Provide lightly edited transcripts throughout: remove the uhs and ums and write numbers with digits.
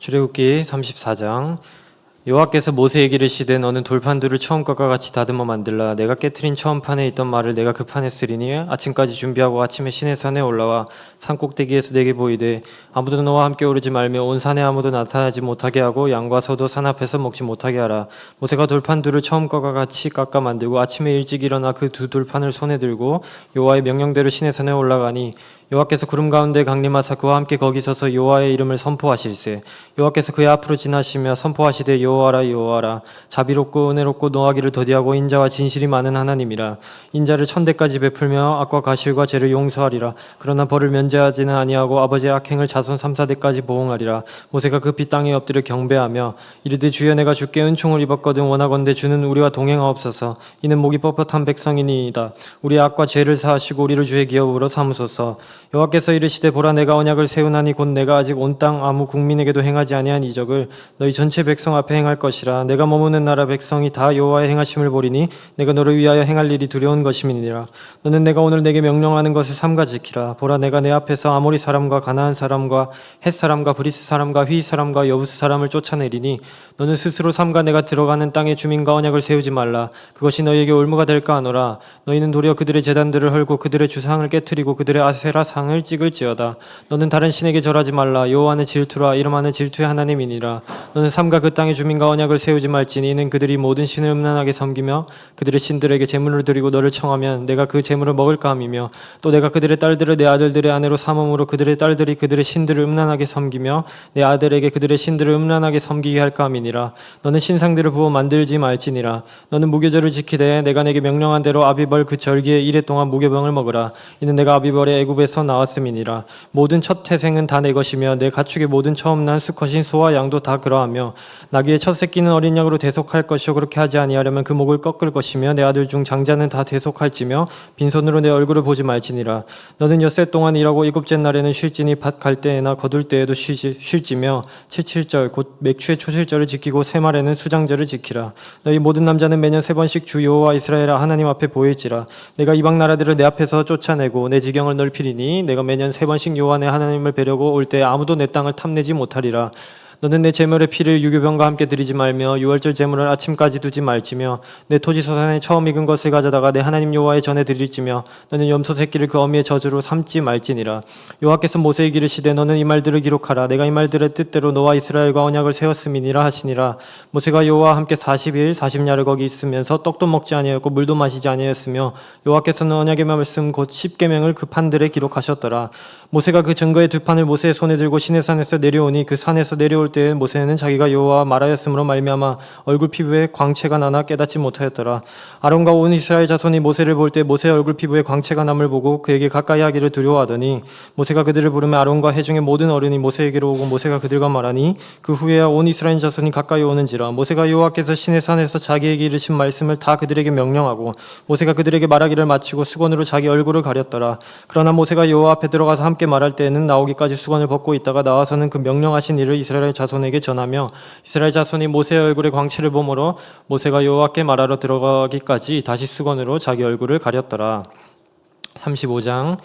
출애굽기 34장. 여호와께서 모세에게 이르시되 너는 돌판들을 처음것과 같이 다듬어 만들라. 내가 깨트린 처음 판에 있던 말을 내가 그 판에 쓰리니 아침까지 준비하고 아침에 시내 산에 올라와 산 꼭대기에서 내게 보이되 아무도 너와 함께 오르지 말며 온 산에 아무도 나타나지 못하게 하고 양과 소도 산 앞에서 먹지 못하게 하라. 모세가 돌판들을 처음것과 같이 깎아 만들고 아침에 일찍 일어나 그 두 돌판을 손에 들고 여호와의 명령대로 시내 산에 올라가니 여호와께서 구름 가운데 강림하사 그와 함께 거기 서서 여호와의 이름을 선포하실세. 여호와께서 그의 앞으로 지나시며 선포하시되 여호와라 여호와라 자비롭고 은혜롭고 노하기를 더디하고 인자와 진실이 많은 하나님이라. 인자를 천대까지 베풀며 악과 가실과 죄를 용서하리라. 그러나 벌을 면제하지는 아니하고 아버지의 악행을 자손 3-4대까지 보응하리라. 모세가 급히 땅에 엎드려 경배하며 이르되 주여 내가 주께 은총을 입었거든 원하건대 주는 우리와 동행하옵소서. 이는 목이 뻣뻣한 백성이니이다. 우리의 악과 죄를 사하시고 우리를 주의 기업으로 삼으소서. 여호와께서 이르시되 보라 내가 언약을 세우나니 곧 내가 아직 온 땅 아무 국민에게도 행하지 아니한 이적을 너희 전체 백성 앞에 행할 것이라. 내가 머무는 나라 백성이 다 여호와의 행하심을 보리니 내가 너를 위하여 행할 일이 두려운 것임이니라. 너는 내가 오늘 내게 명령하는 것을 삼가 지키라. 보라 내가 내 앞에서 아모리 사람과 가나안 사람과 헷 사람과 브리스 사람과 휘 사람과 여부스 사람을 쫓아내리니 너는 스스로 삼가 내가 들어가는 땅의 주민과 언약을 세우지 말라. 그것이 너희에게 올무가 될까 하노라. 너희는 도리어 그들의 제단들을 헐고 그들의 주상을 깨트리고 그들의 아세라 상을 찍을지어다. 너는 다른 신에게 절하지 말라. 여호와는 질투라. 이름하는 질투의 하나님이니라. 너는 삼가 그 땅의 주민과 언약을 세우지 말지니 이는 그들이 모든 신을 음란하게 섬기며 그들의 신들에게 제물을 드리고 너를 청하면 내가 그 제물을 먹을까 함이며 또 내가 그들의 딸들을 내 아들들의 아내로 삼음으로 그들의 딸들이 그들의 신들을 음란하게 섬기며 내 아들에게 그들의 신들을 음란하게 섬기게 할까 함이니라. 너는 신상들을 부어 만들지 말지니라. 너는 무교절을 지키되 내가 내게 명령한 대로 아비벌 그 절기에 이래 동안 무교병을 먹으라. 이는 내가 아비벌의 애굽에서 나왔음이니라. 모든 첫 태생은 다 내 것이며 내 가축의 모든 처음 난 수컷인 소와 양도 다 그러하며 나귀의 첫 새끼는 어린 양으로 대속할 것이요 그렇게 하지 아니하려면 그 목을 꺾을 것이며 내 아들 중 장자는 다 대속할지며 빈손으로 내 얼굴을 보지 말지니라. 너는 엿새 동안 일하고 일곱째 날에는 쉴지니 밭 갈 때에나 거둘 때에도 쉴지며 칠칠절 곧 맥추의 초실절을 지키고 새말에는 수장절을 지키라. 너희 모든 남자는 매년 3번씩 주 여호와 이스라엘 하나님 앞에 보일지라. 내가 이방 나라들을 내 앞에서 쫓아내고 내 지경을 넓히리니 내가 매년 3번씩 여호와 내 하나님을 뵈려고 올 때 아무도 내 땅을 탐내지 못하리라. 너는 내 제물의 피를 유교병과 함께 드리지 말며 유월절 제물을 아침까지 두지 말지며 내 토지 소산에 처음 익은 것을 가져다가 내 하나님 여호와의 전에 드릴지며 너는 염소 새끼를 그 어미의 저주로 삼지 말지니라. 여호와께서 모세에게 이르시되 너는 이 말들을 기록하라. 내가 이 말들의 뜻대로 너와 이스라엘과 언약을 세웠음이니라 하시니라. 모세가 여호와와 함께 40일 40야를 거기 있으면서 떡도 먹지 아니하였고 물도 마시지 아니하였으며 여호와께서는 언약의 말씀 곧 십계명을 그 판들에 기록하셨더라. 모세가 그 증거의 두 판을 모세의 손에 들고 시내산에서 내려오니 그 산에서 내려올 때 모세는 자기가 여호와와 말하였으므로 말미암아 얼굴 피부에 광채가 나나 깨닫지 못하였더라. 아론과 온 이스라엘 자손이 모세를 볼 때 모세의 얼굴 피부에 광채가 남을 보고 그에게 가까이 하기를 두려워하더니 모세가 그들을 부르며 아론과 회중의 모든 어른이 모세에게로 오고 모세가 그들과 말하니 그 후에야 온 이스라엘 자손이 가까이 오는지라. 모세가 여호와께서 시내산에서 자기에게 이르신 말씀을 다 그들에게 명령하고 모세가 그들에게 말하기를 마치고 수건으로 자기 얼굴을 가렸더라. 그러나 모세가 여호와 앞에 들어가서 함께 말할 때에는 나오기까지 수건을 벗고 있다가 나와서는 그 명령하신 일을 이스라엘 자손에게 전하며 이스라엘 자손이 모세의 얼굴의 광채를 보므로 모세가 여호와께 말하러 들어가기까지 다시 수건으로 자기 얼굴을 가렸더라. 35장.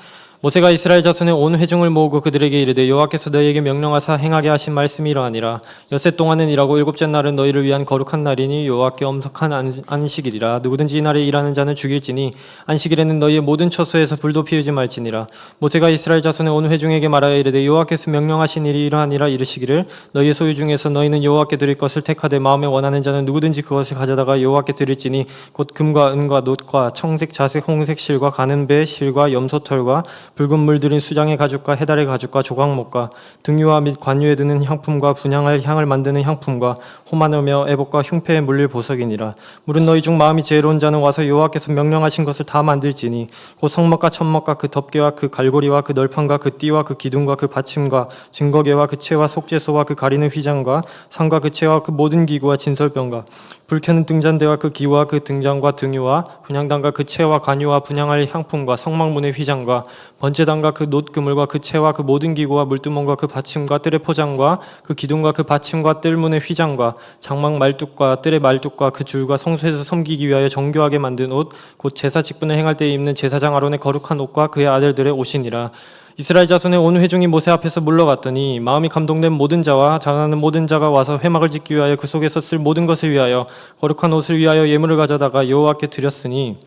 모세가 이스라엘 자손의 온 회중을 모으고 그들에게 이르되 여호와께서 너희에게 명령하사 행하게 하신 말씀이 이러하니라. 엿새 동안은 일하고 일곱째 날은 너희를 위한 거룩한 날이니 여호와께 엄석한 안식일이라. 누구든지 이 날에 일하는 자는 죽일지니 안식일에는 너희의 모든 처소에서 불도 피우지 말지니라. 모세가 이스라엘 자손의 온 회중에게 말하여 이르되 여호와께서 명령하신 일이 이러하니라. 이르시기를 너희의 소유 중에서 너희는 여호와께 드릴 것을 택하되 마음에 원하는 자는 누구든지 그것을 가져다가 여호와께 드릴지니 곧 금과 은과 놋과 청색 자색 홍색 실과 가는 배 실과 염소털과 붉은 물들인 수장의 가죽과 해달의 가죽과 조각목과 등유와 및 관유에 드는 향품과 분향할 향을 만드는 향품과 호마노며 애복과 흉패에 물릴 보석이니라. 물은 너희 중 마음이 지혜로운 자는 와서 여호와께서 명령하신 것을 다 만들지니 곧 성막과 천막과 그 덮개와 그 갈고리와 그 널판과 그 띠와 그 기둥과 그 받침과 증거계와 그 채와 속죄소와 그 가리는 휘장과 상과 그 채와 그 모든 기구와 진설병과 불 켜는 등잔대와 그 기와 그 등잔과 등유와 분향단과 그 채와 관유와 분향할 향품과 성막문의 휘장과 번제단과 그 놋그물과 그 채와 그 모든 기구와 물두멍과 그 받침과 뜰의 포장과 그 기둥과 그 받침과 뜰문의 휘장과 장막 말뚝과 뜰의 말뚝과 그 줄과 성소에서 섬기기 위하여 정교하게 만든 옷 곧 제사 직분을 행할 때 입는 제사장 아론의 거룩한 옷과 그의 아들들의 옷이니라. 이스라엘 자손의 온 회중이 모세 앞에서 물러갔더니 마음이 감동된 모든 자와 장하는 모든 자가 와서 회막을 짓기 위하여 그 속에서 쓸 모든 것을 위하여 거룩한 옷을 위하여 예물을 가져다가 여호와께 드렸으니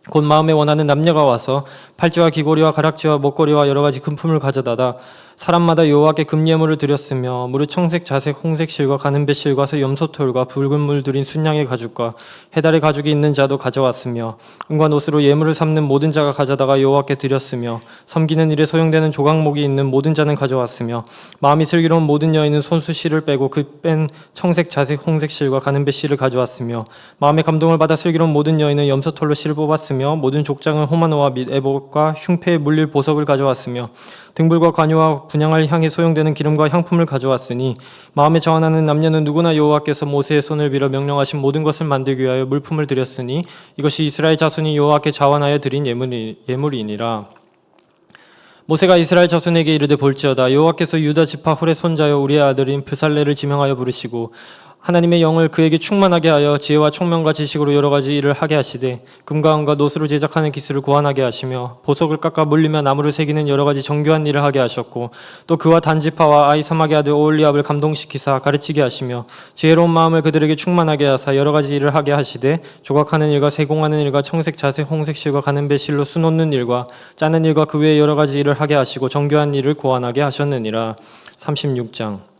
곧 마음에 원하는 남녀가 와서 팔찌와 귀고리와 가락지와 목걸이와 여러 가지 금품을 가져다가 사람마다 여호와께 금예물을 드렸으며 무릇 청색, 자색, 홍색 실과 가는배 실과 염소털과 붉은 물 들인 순양의 가죽과 해달의 가죽이 있는 자도 가져왔으며 은과 옷으로 예물을 삼는 모든 자가 가져다가 여호와께 드렸으며 섬기는 일에 소용되는 조각목이 있는 모든 자는 가져왔으며 마음이 슬기로운 모든 여인은 손수 실을 빼고 그 뺀 청색, 자색, 홍색 실과 가는배 실을 가져왔으며 마음의 감동을 받아 슬기로운 모든 여인은 염소털로 실을 뽑았으며 모든 족장은 호마노와 및 에봇과 흉패에 물릴 보석을 가져왔으며 등불과 관유와 분향할 향에 소용되는 기름과 향품을 가져왔으니 마음에 정하는 남녀는 누구나 여호와께서 모세의 손을 빌어 명령하신 모든 것을 만들기 위하여 물품을 드렸으니 이것이 이스라엘 자손이 여호와께 자원하여 드린 예물이니라. 모세가 이스라엘 자손에게 이르되 볼지어다 여호와께서 유다 지파 훌의 손자여 우리의 아들인 브살레를 지명하여 부르시고 하나님의 영을 그에게 충만하게 하여 지혜와 총명과 지식으로 여러 가지 일을 하게 하시되 금과 은과 노수로 제작하는 기술을 고안하게 하시며 보석을 깎아 물리며 나무를 새기는 여러 가지 정교한 일을 하게 하셨고 또 그와 단지파와 아히사막의 아들 오홀리압을 감동시키사 가르치게 하시며 지혜로운 마음을 그들에게 충만하게 하사 여러 가지 일을 하게 하시되 조각하는 일과 세공하는 일과 청색, 자색, 홍색 실과 가는배 실로 수놓는 일과 짜는 일과 그 외에 여러 가지 일을 하게 하시고 정교한 일을 고안하게 하셨느니라. 36장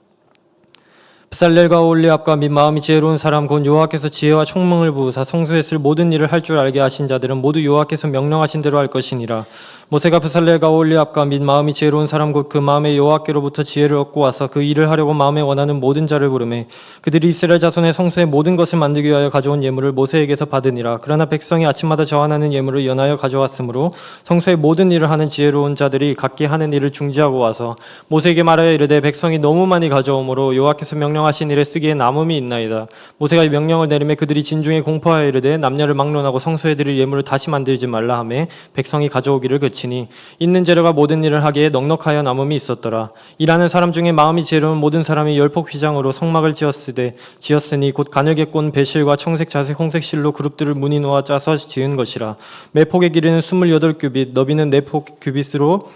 브살렐과 오홀리압과 및 마음이 지혜로운 사람 곧 여호와께서 지혜와 총명을 부으사 성소에 쓸 모든 일을 할 줄 알게 하신 자들은 모두 여호와께서 명령하신 대로 할 것이니라. 모세가 브살렐과 오홀리압과 및 마음이 지혜로운 사람 곧 그 마음에 여호와께로부터 지혜를 얻고 와서 그 일을 하려고 마음에 원하는 모든 자를 부르매 그들이 이스라엘 자손의 성소의 모든 것을 만들기 위하여 가져온 예물을 모세에게서 받으니라. 그러나 백성이 아침마다 저환하는 예물을 연하여 가져왔으므로 성소의 모든 일을 하는 지혜로운 자들이 각기 하는 일을 중지하고 와서 모세에게 말하여 이르되 백성이 너무 많이 가져오므로 여호와께서 명령하신 일에 쓰기에 남음이 있나이다. 모세가 이 명령을 내리매 그들이 진중에 공포하여 이르되 남녀를 막론하고 성소에 드릴 예물을 다시 만들지 말라 하매 백성이 가져오기를 그치니 있는 재료가 모든 일을 하기에 넉넉하여 남음이 있었더라. 일하는 사람 중에 마음이 지혜로운 모든 사람이 열폭 휘장으로 성막을 지었으니 곧 가늘게 꼰 배실과 청색, 자색, 홍색 실로 그룹들을 무늬 놓아 짜서 지은 것이라. 매 폭의 길이는 28규빗 너비는 4폭 규빗으로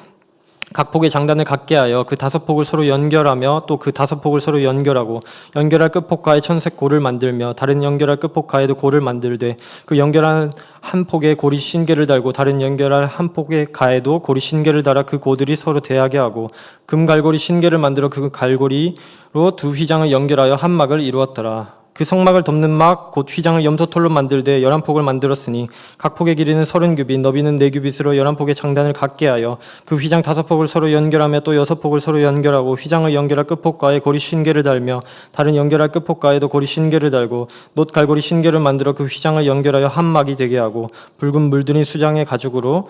각 폭의 장단을 같게 하여 그 5폭을 서로 연결하며 또 그 5폭을 서로 연결하고 연결할 끝폭가에 천색 골을 만들며 다른 연결할 끝폭가에도 골을 만들되 그 연결한 한 폭에 고리 신개를 달고 다른 연결할 한 폭의 가에도 고리 신개를 달아 그 고들이 서로 대하게 하고 금 갈고리 신개를 만들어 그 갈고리로 두 휘장을 연결하여 한 막을 이루었더라. 그 성막을 덮는 막 곧 휘장을 염소털로 만들되 11폭을 만들었으니 각 폭의 길이는 30규빗 너비는 4규빗으로 11폭의 장단을 같게 하여 그 휘장 5폭을 서로 연결하며 또 6폭을 서로 연결하고 휘장을 연결할 끝폭가에 고리 신개를 달며 다른 연결할 끝폭가에도 고리 신개를 달고 놋 갈고리 신개를 만들어 그 휘장을 연결하여 한 막이 되게 하고 붉은 물들인 수장의 가죽으로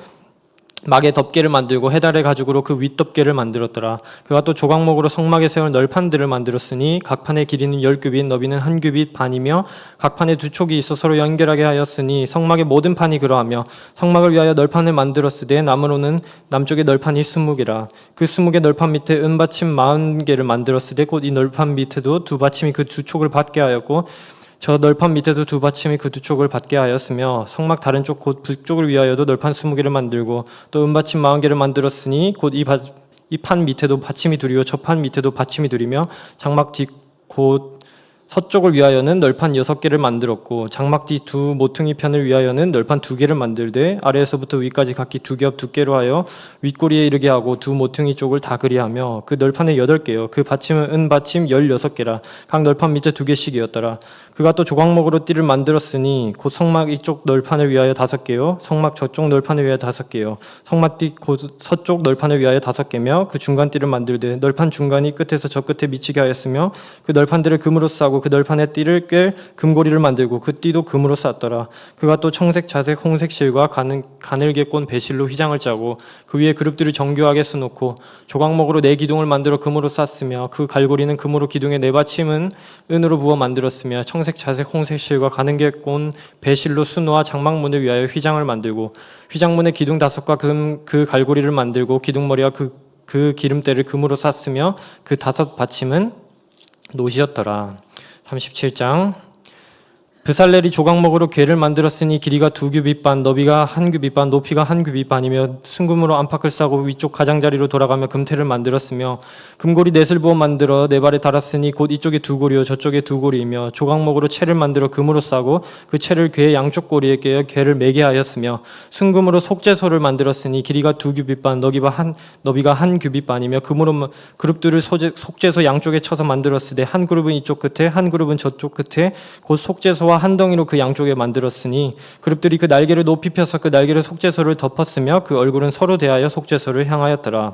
막의 덮개를 만들고 해달의 가죽으로 그 윗덮개를 만들었더라. 그가 또 조각목으로 성막에 세울 널판들을 만들었으니 각 판의 길이는 10규빗 너비는 1규빗 반이며 각 판에 2촉이 있어 서로 연결하게 하였으니 성막의 모든 판이 그러하며 성막을 위하여 널판을 만들었으되 남으로는 남쪽의 널판이 20개라. 그 20개 널판 밑에 은받침 40개를 만들었으되 곧 이 널판 밑에도 두 받침이 그 2촉을 받게 하였고 저 널판 밑에도 두 받침이 그 2촉을 받게 하였으며 성막 다른 쪽 곧 북쪽을 위하여도 널판 20개를 만들고 또 은받침 40개를 만들었으니 곧 이 판 밑에도 받침이 둘이요 저 판 밑에도 받침이 둘이며 장막 뒤 곧 서쪽을 위하여는 널판 6개를 만들었고 장막 뒤 두 모퉁이 편을 위하여는 널판 2개를 만들되 아래에서부터 위까지 각기 2겹 두께로 하여 윗꼬리에 이르게 하고 두 모퉁이 쪽을 다 그리하며 그 널판에 8개요 그 받침은 은받침 16개라. 각 널판 밑에 2개씩이었더라. 그가 또 조각목으로 띠를 만들었으니 곧 성막 이쪽 널판을 위하여 5개요 성막 저쪽 널판을 위하여 5개요 성막 뒤 곧 서쪽 널판을 위하여 5개며 그 중간 띠를 만들되 널판 중간이 끝에서 저 끝에 미치게 하였으며 그 널판들을 금으로 싸고 그 널판의 띠를 꿰 금고리를 만들고 그 띠도 금으로 쌌더라. 그가 또 청색, 자색, 홍색 실과 가늘게 꼰 배실로 휘장을 짜고 그 위에 그룹들을 정교하게 수놓고 조각목으로 4기둥을 만들어 금으로 쌌으며 그 갈고리는 금으로 기둥의 4받침은 은으로 부어 만들었으며 청색, 자색, 홍색 실과 가늘게 꼰 배실로 수놓아 장막문을 위하여 휘장을 만들고 휘장문의 기둥 5과 그 갈고리를 만들고 기둥머리와 그 기름대를 금으로 쌌으며 그 5받침은 노시였더라. 37장 브살렐이 조각목으로 궤를 만들었으니 길이가 2규빗 반, 너비가 1규빗 반, 높이가 1규빗 반이며 순금으로 안팎을 싸고 위쪽 가장자리로 돌아가며 금태를 만들었으며 금고리 넷을 부어 만들어 네 발에 달았으니 곧 이쪽에 2고리요 저쪽에 2고리이며 조각목으로 채를 만들어 금으로 싸고 그 채를 궤의 양쪽 고리에 꿰어 궤를 매게 하였으며 순금으로 속죄소를 만들었으니 길이가 2규빗 반, 너비가 1규빗 반이며 금으로 그룹들을 속죄소 양쪽에 쳐서 만들었으되 한 그룹은 이쪽 끝에 한 그룹은 저쪽 끝에 곧 속죄소와 한 덩이로 그 양쪽에 만들었으니 그룹들이 그 날개를 높이 펴서 그 날개를 속죄소를 덮었으며 그 얼굴은 서로 대하여 속죄소를 향하였더라.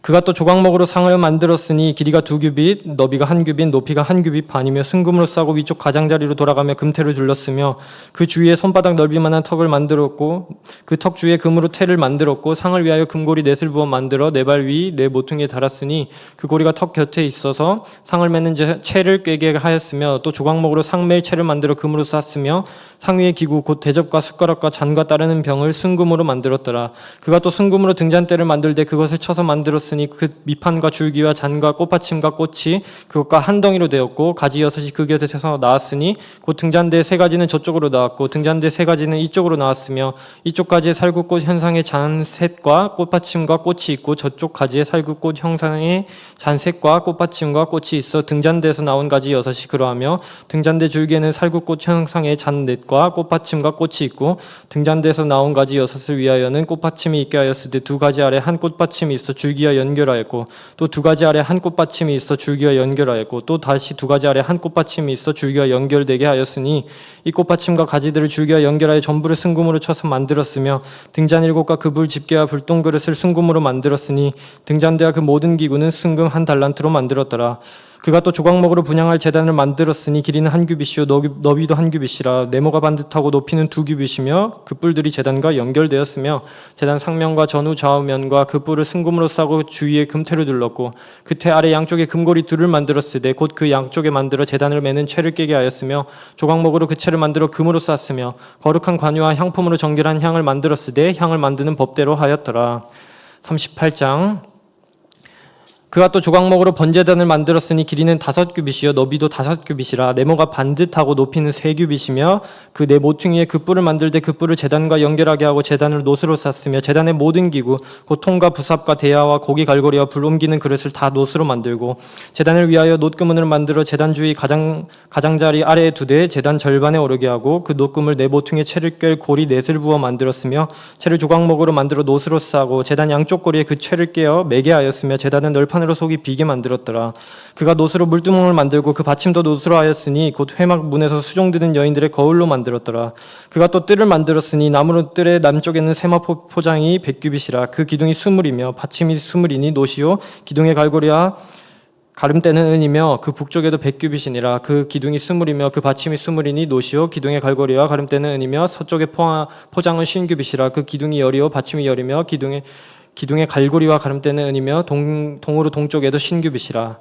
그가 또 조각목으로 상을 만들었으니 길이가 2규빗, 너비가 1규빗, 높이가 1규빗 반이며 순금으로 싸고 위쪽 가장자리로 돌아가며 금태를 둘렀으며 그 주위에 손바닥 넓이만한 턱을 만들었고 그 턱 주위에 금으로 태를 만들었고 상을 위하여 금고리 넷을 부어 만들어 네 발 위 네 모퉁이에 달았으니 그 고리가 턱 곁에 있어서 상을 매는 채를 꿰게 하였으며 또 조각목으로 상 맬 채를 만들어 금으로 쌌으며 상 위의 기구 곧 대접과 숟가락과 잔과 따르는 병을 순금으로 만들었더라. 그가 또 순금으로 등잔대를 만들되 그것을 쳐서 만들었으니 그 밑판과 줄기와 잔과 꽃받침과 꽃이 그것과 한 덩이로 되었고 가지 6이 그 곁에서 나왔으니 곧 등잔대 3가지는 저쪽으로 나왔고 등잔대 3가지는 이쪽으로 나왔으며 이쪽 가지에 살구꽃 현상의 잔 셋과 꽃받침과 꽃이 있고 저쪽 가지에 살구꽃 형상의 잔 셋과 꽃받침과 꽃이 있어 등잔대에서 나온 가지 6이 그러하며 등잔대 줄기에는 살구꽃 형상의 잔 넷과 꽃받침과 꽃이 있고 등잔대에서 나온 가지 6을 위하여는 꽃받침이 있게 하였으되 2가지 아래 한 꽃받침이 있어 줄기와 연결하였고 또 2가지 아래 한 꽃받침이 있어 줄기와 연결하였고 또 다시 2가지 아래 한 꽃받침이 있어 줄기와 연결되게 하였으니 이 꽃받침과 가지들을 줄기와 연결하여 전부를 순금으로 쳐서 만들었으며 등잔 7과 그 불 집게와 불똥 그릇을 순금으로 만들었으니 등잔대와 그 모든 기구는 순금 1달란트로 만들었더라. 그가 또 조각목으로 분향할 제단을 만들었으니 길이는 1규빗이요 너비도 1규빗이라 네모가 반듯하고 높이는 2규빗이며 그 뿔들이 제단과 연결되었으며 제단 상면과 전후 좌우면과 그 뿔을 순금으로 싸고 주위에 금태를 둘렀고 그 태 아래 양쪽에 금고리 둘을 만들었으되 곧 그 양쪽에 만들어 제단을 매는 채를 깨게 하였으며 조각목으로 그 채를 만들어 금으로 쌌으며 거룩한 관유와 향품으로 정결한 향을 만들었으되 향을 만드는 법대로 하였더라. 38장 그가 또 조각목으로 번제단을 만들었으니 길이는 5규빗이요 너비도 5규빗이라 네모가 반듯하고 높이는 3규빗이며 그 네 모퉁이에 그 뿔을 만들되 그 뿔을 제단과 연결하게 하고 제단을 노스로 쌌으며 제단의 모든 기구 곧 통과 부삽과 대야와 고기 갈고리와 불 옮기는 그릇을 다 노스로 만들고 제단을 위하여 놋그문을 만들어 제단 주위 가장자리 아래에 두되 제단 절반에 오르게 하고 그 놋금을 네 모퉁이에 채를 꿰 고리 넷을 부어 만들었으며 채를 조각목으로 만들어 노스로 싸고 제단 양쪽 고리에 그 채를 꿰어 매게 하였으며 제단은 널판으로 속이 비게 만들었더라. 그가 노스로 물두멍을 만들고 그 받침도 노스로 하였으니 곧 회막 문에서 수종드는 여인들의 거울로 만들었더라. 그가 또 뜰을 만들었으니 나무로 뜰의 남쪽에는 세마포 포장이 100규빗이라 그 기둥이 20이며 받침이 20이니 노시오 기둥의 갈고리와 가름대는 은이며 그 북쪽에도 100규빗이니라 그 기둥이 20이며 그 받침이 20이니 노시오 기둥의 갈고리와 가름대는 은이며 서쪽의 포장은 50규빗이라 그 기둥이 열이요 받침이 열이며 기둥의 갈고리와 가름대는 은이며 동으로 동쪽에도 50규빗이라.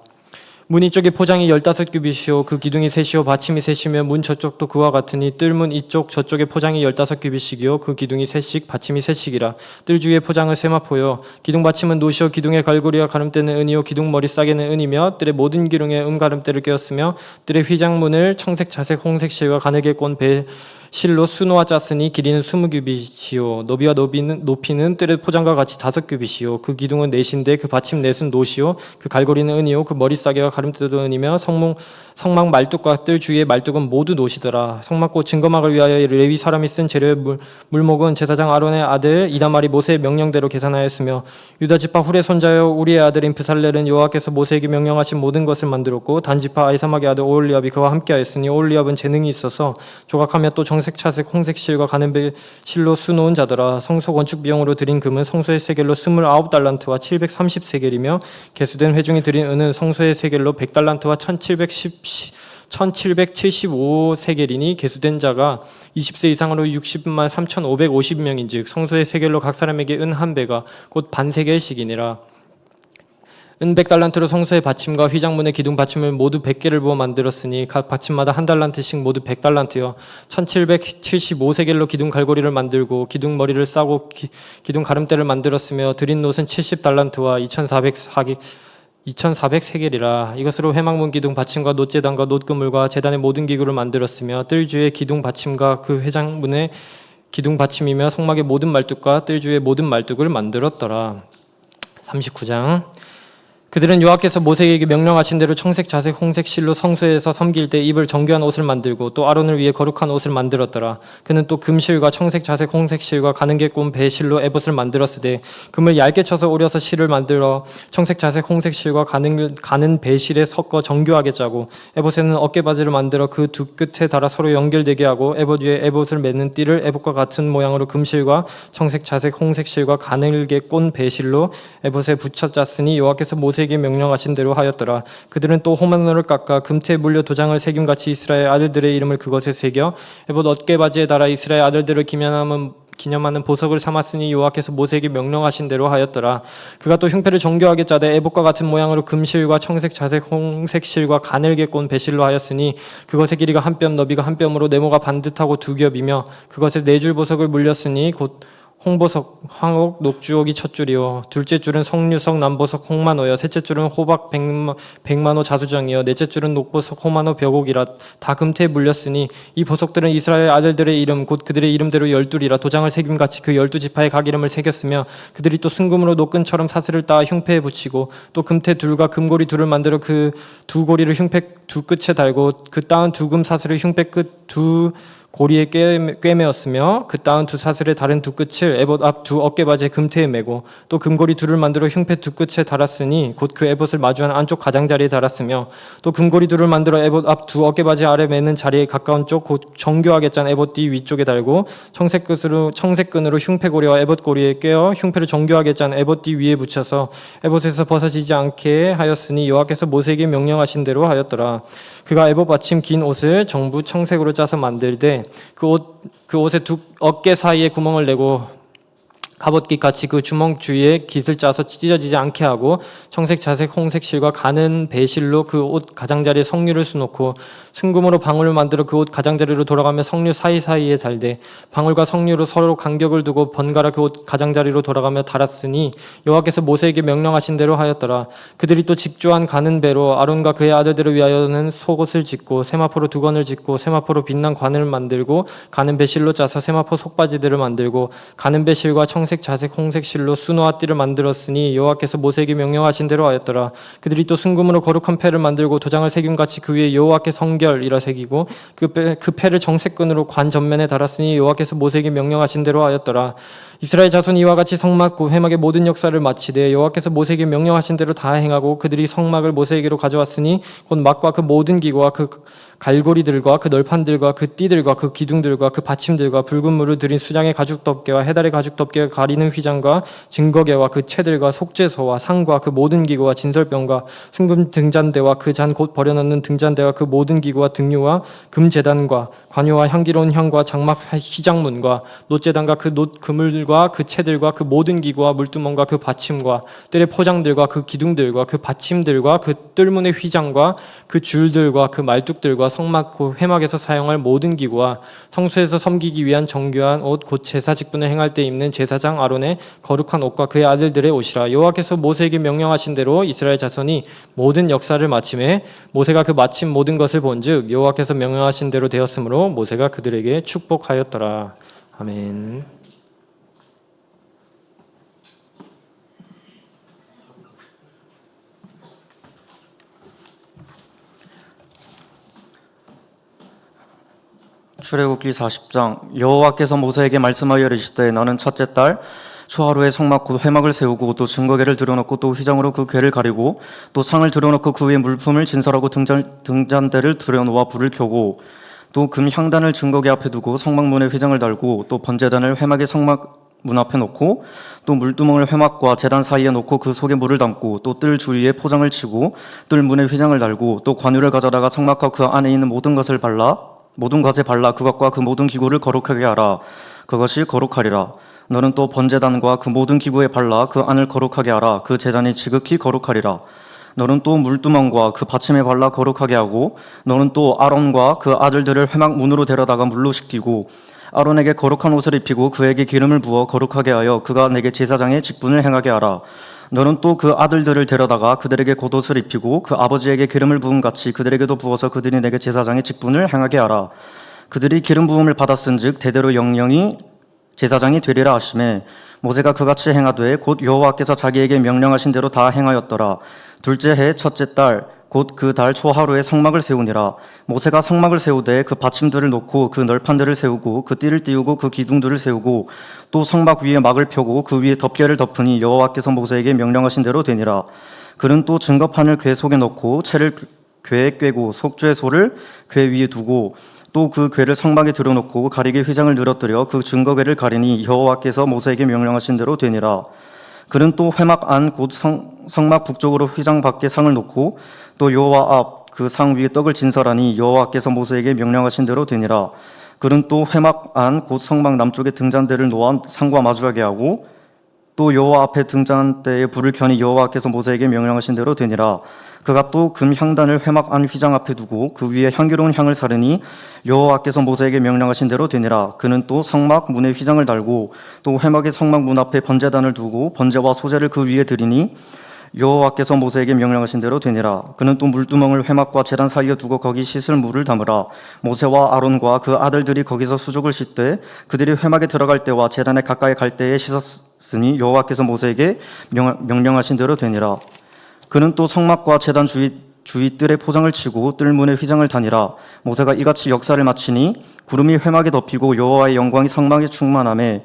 문 이쪽의 포장이 15규빗이요 그 기둥이 셋이요 받침이 셋이며 문 저쪽도 그와 같으니 뜰문 이쪽 저쪽의 포장이 15규빗이요 그 기둥이 셋씩 받침이 셋씩이라. 뜰 주위의 포장은 세마포요 기둥 받침은 노시요 기둥의 갈고리와 가름대는 은이요 기둥 머리 싸개는 은이며 뜰의 모든 기둥에 가름대를 꿰었으며 뜰의 휘장문을 청색 자색 홍색 실과 가늘게 꼰 실로 수놓아 짰으니 길이는 20규빗이요 너비와 높이는 뜰의 포장과 같이 5규빗이요 그 기둥은 넷인데 그 받침 넷은 노시요 그 갈고리는 은이요 그 머리 싸개와 가름대도 은이며 성막 말뚝과 뜰 주위의 말뚝은 모두 노시더라. 성막고 증거막을 위하여 레위 사람이 쓴 재료의 물목은 제사장 아론의 아들 이다말이 모세의 명령대로 계산하였으며 유다 지파 훌의 손자여 우리의 아들인 브살렐은 여호와께서 모세에게 명령하신 모든 것을 만들었고 단 지파 아이사막의 아들 오홀리압이 그와 함께하였으니 오홀리압은 재능이 있어서 조각하며 또 정색 차색 홍색 실과 가는 실로 수놓은 자더라. 성소 건축 비용으로 드린 금은 성소의 세겔로 29달란트와 730세겔이며 개수된 회중이 드린 은은 성소의 세겔로 100달란트와 1775세겔이니 개수된 자가 20세 이상으로 60만 3,550명인즉 성소의 세겔로 각 사람에게 은 한 배가 곧 반세겔씩이니라. 은 100달란트로 성소의 받침과 휘장문의 기둥 받침을 모두 100개를 부어 만들었으니 각 받침마다 1달란트씩 모두 100달란트여 1775세겔로 기둥 갈고리를 만들고 기둥 머리를 싸고 기둥 가름대를 만들었으며 드린 놋은 70달란트와 2400세겔이라. 이것으로 회막문 기둥 받침과 놋제단과 놋그물과 제단의 모든 기구를 만들었으며 뜰주의 기둥 받침과 그 회장문의 기둥 받침이며 성막의 모든 말뚝과 뜰주의 모든 말뚝을 만들었더라. 39장. 그들은 여호와께서 모세에게 명령하신 대로 청색, 자색, 홍색 실로 성소에서 섬길 때 입을 정교한 옷을 만들고 또 아론을 위해 거룩한 옷을 만들었더라. 그는 또 금실과 청색, 자색, 홍색 실과 가는 게 꼰 배실로 에봇을 만들었으되 금을 얇게 쳐서 오려서 실을 만들어 청색, 자색, 홍색 실과 가는 배실에 섞어 정교하게 짜고 에봇에는 어깨바지를 만들어 그 두 끝에 달아 서로 연결되게 하고 에봇 위에 에봇을 매는 띠를 에봇과 같은 모양으로 금실과 청색, 자색, 홍색 실과 가늘게 꼰 배실로 에봇에 붙여 짰으니 여호와께서 모세에게 명령하신 대로 하였더라. 그들은 또 호마노를 깎아 금태에 물려 도장을 새김같이 이스라엘 아들들의 이름을 그것에 새겨 에봇 어깨바지에 달아 이스라엘 아들들을 기념하는 보석을 삼았으니 여호와께서 모세에게 명령하신 대로 하였더라. 그가 또 흉패를 정교하게 짜되 에봇과 같은 모양으로 금실과 청색, 자색, 홍색 실과 가늘게 꼰 배실로 하였으니 그것의 길이가 한 뼘, 너비가 한 뼘으로 네모가 반듯하고 두 겹이며 그것에 네 줄 보석을 물렸으니 곧 홍보석, 황옥, 녹주옥이 첫 줄이요 둘째 줄은 석류석, 남보석, 홍만호여 셋째 줄은 호박, 백만호 자수정이요 넷째 줄은 녹보석, 호만호, 벽옥이라 다 금태에 물렸으니 이 보석들은 이스라엘 아들들의 이름 곧 그들의 이름대로 12이라 도장을 새김같이 그 12지파의 각 이름을 새겼으며 그들이 또 순금으로 노끈처럼 사슬을 따 흉패에 붙이고 또 금태 둘과 금고리 둘을 만들어 그 두 고리를 흉패 두 끝에 달고 그 따은 두 금 사슬을 흉패 끝 두 고리에 꿰매었으며 그 따은 두 사슬의 다른 두 끝을 에봇 앞 두 어깨바지에 금태에 매고 또 금고리 둘을 만들어 흉패 두 끝에 달았으니 곧 그 에봇을 마주한 안쪽 가장자리에 달았으며 또 금고리 둘을 만들어 에봇 앞 두 어깨바지 아래 매는 자리에 가까운 쪽 곧 정교하게 짠 에봇 뒤 위쪽에 달고 청색끈으로 흉패고리와 에봇 고리에 꿰어 흉패를 정교하게 짠 에봇 뒤 위에 붙여서 에봇에서 벗어지지 않게 하였으니 여호와께서 모세에게 명령하신 대로 하였더라. 그가 에봇 받침 긴 옷을 정부 청색으로 짜서 만들되 그 옷의 두 어깨 사이에 구멍을 내고 갑옷깃 같이 그 주먹 주위에 깃을 짜서 찢어지지 않게 하고 청색, 자색, 홍색 실과 가는 배실로 그 옷 가장자리에 석류를 수놓고 순금으로 방울을 만들어 그 옷 가장자리로 돌아가며 석류 사이사이에 달되 방울과 석류로 서로 간격을 두고 번갈아 그 옷 가장자리로 돌아가며 달았으니 여호와께서 모세에게 명령하신 대로 하였더라. 그들이 또 직조한 가는 배로 아론과 그의 아들들을 위하여는 속옷을 짓고 세마포로 두건을 짓고 세마포로 빛난 관을 만들고 가는 배실로 짜서 세마포 속바지들을 만들고 가는 배실과 청색, 자색, 홍색 실로 수노와 띠를 만들었으니 여호와께서 모세에게 명령하신 대로 하였더라. 그들이 또 순금으로 거룩한 패를 만들고 도장을 새김같이 그 위에 여호와께 성결이라 새기고 그 패를 정색끈으로 관 전면에 달았으니 여호와께서 모세에게 명령하신 대로 하였더라. 이스라엘 자손이 이와 같이 성막 곧 회막의 모든 역사를 마치되 여호와께서 모세에게 명령하신 대로 다 행하고 그들이 성막을 모세에게로 가져왔으니 곧 막과 그 모든 기구와 그 갈고리들과 그 널판들과 그 띠들과 그 기둥들과 그 받침들과 붉은 물을 들인 수장의 가죽 덮개와 해달의 가죽 덮개가 가리는 휘장과 증거개와 그 채들과 속죄소와 상과 그 모든 기구와 진설병과 순금 등잔대와 그 잔 곧 버려놓는 등잔대와 그 모든 기구와 등류와 금제단과 관유와 향기로운 향과 장막 휘장문과 놋제단과 그 놋 그물과 그 채들과 그 모든 기구와 물두멍과 그 받침과 뜰의 포장들과 그 기둥들과 그 받침들과 그 뜰문의 휘장과 그 줄들과 그 말뚝들과 성막 곧 회막에서 사용할 모든 기구와 성소에서 섬기기 위한 정교한 옷 곧 제사 직분을 행할 때 입는 제사장 아론의 거룩한 옷과 그의 아들들의 옷이라. 여호와께서 모세에게 명령하신 대로 이스라엘 자손이 모든 역사를 마침에 모세가 그 마침 모든 것을 본즉 여호와께서 명령하신 대로 되었으므로 모세가 그들에게 축복하였더라. 아멘. 출애굽기 40장. 여호와께서 모세에게 말씀하여 이르시되 너는 첫째 달 초하루에 성막 곧 회막을 세우고 또 증거궤를 들여놓고 또 휘장으로 그 궤를 가리고 또 상을 들여놓고 그 위에 물품을 진설하고 등잔대를 들여놓아 불을 켜고 또 금 향단을 증거궤 앞에 두고 성막문에 휘장을 달고 또 번제단을 회막의 성막 문 앞에 놓고 또 물두멍을 회막과 제단 사이에 놓고 그 속에 물을 담고 또 뜰 주위에 포장을 치고 뜰 문에 휘장을 달고 또 관유를 가져다가 성막과 그 안에 있는 모든 것에 발라 그것과 그 모든 기구를 거룩하게 하라. 그것이 거룩하리라. 너는 또 번제단과 그 모든 기구에 발라 그 안을 거룩하게 하라. 그 제단이 지극히 거룩하리라. 너는 또 물두멍과 그 받침에 발라 거룩하게 하고 너는 또 아론과 그 아들들을 회막 문으로 데려다가 물로 씻기고 아론에게 거룩한 옷을 입히고 그에게 기름을 부어 거룩하게 하여 그가 내게 제사장의 직분을 행하게 하라. 너는 또 그 아들들을 데려다가 그들에게 겉옷을 입히고 그 아버지에게 기름을 부은 같이 그들에게도 부어서 그들이 내게 제사장의 직분을 행하게 하라. 그들이 기름 부음을 받았은즉 대대로 영영이 제사장이 되리라 하시매 모세가 그같이 행하되 곧 여호와께서 자기에게 명령하신 대로 다 행하였더라. 둘째 해 첫째 달 곧 그 달 초하루에 성막을 세우니라. 모세가 성막을 세우되 그 받침들을 놓고 그 널판들을 세우고 그 띠를 띄우고 그 기둥들을 세우고 또 성막 위에 막을 펴고 그 위에 덮개를 덮으니 여호와께서 모세에게 명령하신 대로 되니라. 그는 또 증거판을 궤 속에 넣고 채를 궤에 꿰고 속죄 소를 궤 위에 두고 또 그 궤를 성막에 들여놓고 가리개 휘장을 늘어뜨려 그 증거궤를 가리니 여호와께서 모세에게 명령하신 대로 되니라. 그는 또 회막 안 곧 성막 북쪽으로 휘장 밖에 상을 놓고 또 여호와 앞 그 상 위에 떡을 진설하니 여호와께서 모세에게 명령하신 대로 되니라. 그는 또 회막 안 곧 성막 남쪽에 등잔대를 놓아 상과 마주하게 하고 또 여호와 앞에 등잔대에 불을 켜니 여호와께서 모세에게 명령하신 대로 되니라. 그가 또 금 향단을 회막 안 휘장 앞에 두고 그 위에 향기로운 향을 사르니 여호와께서 모세에게 명령하신 대로 되니라. 그는 또 성막 문에 휘장을 달고 또 회막의 성막 문 앞에 번제단을 두고 번제와 소제를 그 위에 드리니 여호와께서 모세에게 명령하신 대로 되니라. 그는 또 물두멍을 회막과 제단 사이에 두고 거기 씻을 물을 담으라. 모세와 아론과 그 아들들이 거기서 수족을 씻되 그들이 회막에 들어갈 때와 제단에 가까이 갈 때에 씻었으니 여호와께서 모세에게 명령하신 대로 되니라. 그는 또 성막과 제단 주위 뜰에 포장을 치고 뜰문에 휘장을 다니라. 모세가 이같이 역사를 마치니 구름이 회막에 덮이고 여호와의 영광이 성막에 충만하매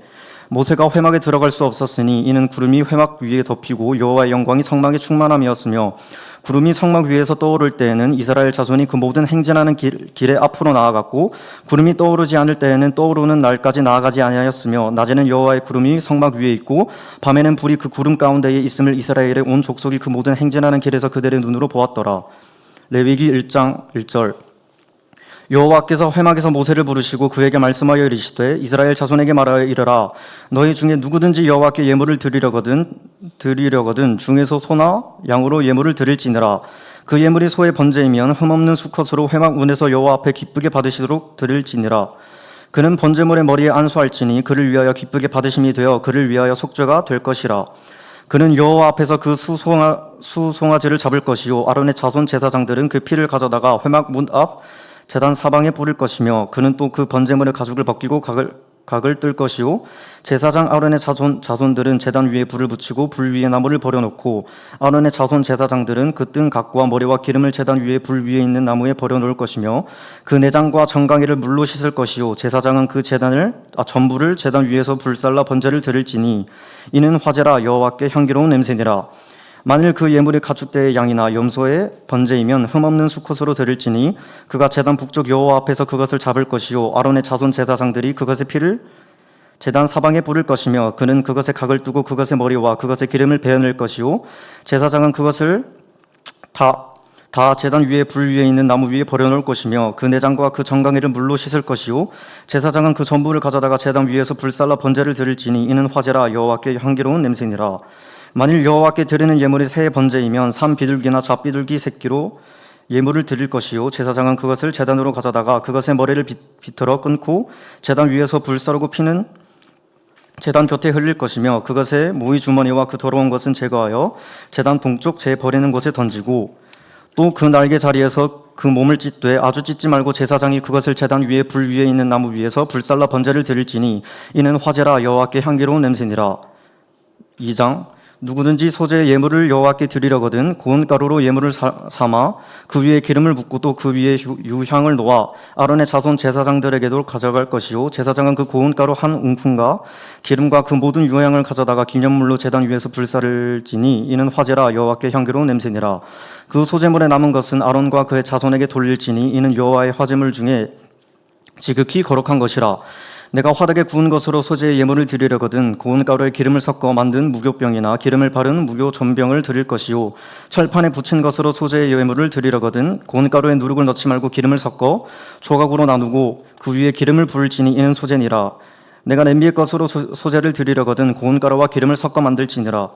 모세가 회막에 들어갈 수 없었으니 이는 구름이 회막 위에 덮이고 여호와의 영광이 성막에 충만함이었으며 구름이 성막 위에서 떠오를 때에는 이스라엘 자손이 그 모든 행진하는 길에 앞으로 나아갔고 구름이 떠오르지 않을 때에는 떠오르는 날까지 나아가지 아니하였으며 낮에는 여호와의 구름이 성막 위에 있고 밤에는 불이 그 구름 가운데에 있음을 이스라엘의 온 족속이 그 모든 행진하는 길에서 그들의 눈으로 보았더라. 레위기 1장 1절. 여호와께서 회막에서 모세를 부르시고 그에게 말씀하여 이르시되 이스라엘 자손에게 말하여 이르라. 너희 중에 누구든지 여호와께 예물을 드리려거든 중에서 소나 양으로 예물을 드릴지니라. 그 예물이 소의 번제이면 흠없는 수컷으로 회막 문에서 여호와 앞에 기쁘게 받으시도록 드릴지니라. 그는 번제물의 머리에 안수할지니 그를 위하여 기쁘게 받으심이 되어 그를 위하여 속죄가 될 것이라. 그는 여호와 앞에서 그 수송아지를 잡을 것이요 아론의 자손 제사장들은 그 피를 가져다가 회막 문 앞 제단 사방에 뿌릴 것이며 그는 또 그 번제물의 가죽을 벗기고 각을 뜰 것이요 제사장 아론의 자손들은 제단 위에 불을 붙이고 불 위에 나무를 버려놓고 아론의 자손 제사장들은 그 뜬 각과 머리와 기름을 제단 위에 불 위에 있는 나무에 버려놓을 것이며 그 내장과 정강이를 물로 씻을 것이요 제사장은 그 전부를 제단 위에서 불살라 번제를 드릴지니 이는 화제라 여호와께 향기로운 냄새니라. 만일 그 예물이 가축대의 양이나 염소의 번제이면 흠없는 수컷으로 드릴지니 그가 제단 북쪽 여호와 앞에서 그것을 잡을 것이요 아론의 자손 제사장들이 그것의 피를 제단 사방에 뿌릴 것이며 그는 그것에 각을 두고 그것의 머리와 그것의 기름을 베어낼 것이요 제사장은 그것을 다 제단 위에 불 위에 있는 나무 위에 버려놓을 것이며 그 내장과 그 정강이를 물로 씻을 것이요 제사장은 그 전부를 가져다가 제단 위에서 불살라 번제를 드릴지니 이는 화제라 여호와께 향기로운 냄새니라. 만일 여호와께 드리는 예물이 새의 번제이면 삼 비둘기나 잡비둘기 새끼로 예물을 드릴 것이요 제사장은 그것을 제단으로 가져다가 그것의 머리를 비틀어 끊고 제단 위에서 불사르고 피는 제단 곁에 흘릴 것이며 그것의 모이 주머니와 그 더러운 것은 제거하여 제단 동쪽 재 버리는 곳에 던지고 또 그 날개 자리에서 그 몸을 찢되 아주 찢지 말고 제사장이 그것을 제단 위에 불 위에 있는 나무 위에서 불살라 번제를 드릴지니 이는 화제라 여호와께 향기로운 냄새니라. 2장. 누구든지 소재의 예물을 여호와께 드리려거든 고운 가루로 예물을 삼아 그 위에 기름을 붓고 또 그 위에 유향을 놓아 아론의 자손 제사장들에게도 가져갈 것이요 제사장은 그 고운 가루 한 웅푼과 기름과 그 모든 유향을 가져다가 기념물로 제단 위에서 불사를지니 이는 화제라 여호와께 향기로운 냄새니라. 그 소재물에 남은 것은 아론과 그의 자손에게 돌릴지니 이는 여호와의 화제물 중에 지극히 거룩한 것이라. 내가 화덕에 구운 것으로 소재의 예물을 드리려거든 고운 가루에 기름을 섞어 만든 무교병이나 기름을 바른 무교 전병을 드릴 것이요 철판에 붙인 것으로 소재의 예물을 드리려거든 고운 가루에 누룩을 넣지 말고 기름을 섞어 조각으로 나누고 그 위에 기름을 부을지니 이는 소재니라. 내가 냄비의 것으로 소재를 드리려거든 고운 가루와 기름을 섞어 만들지니라.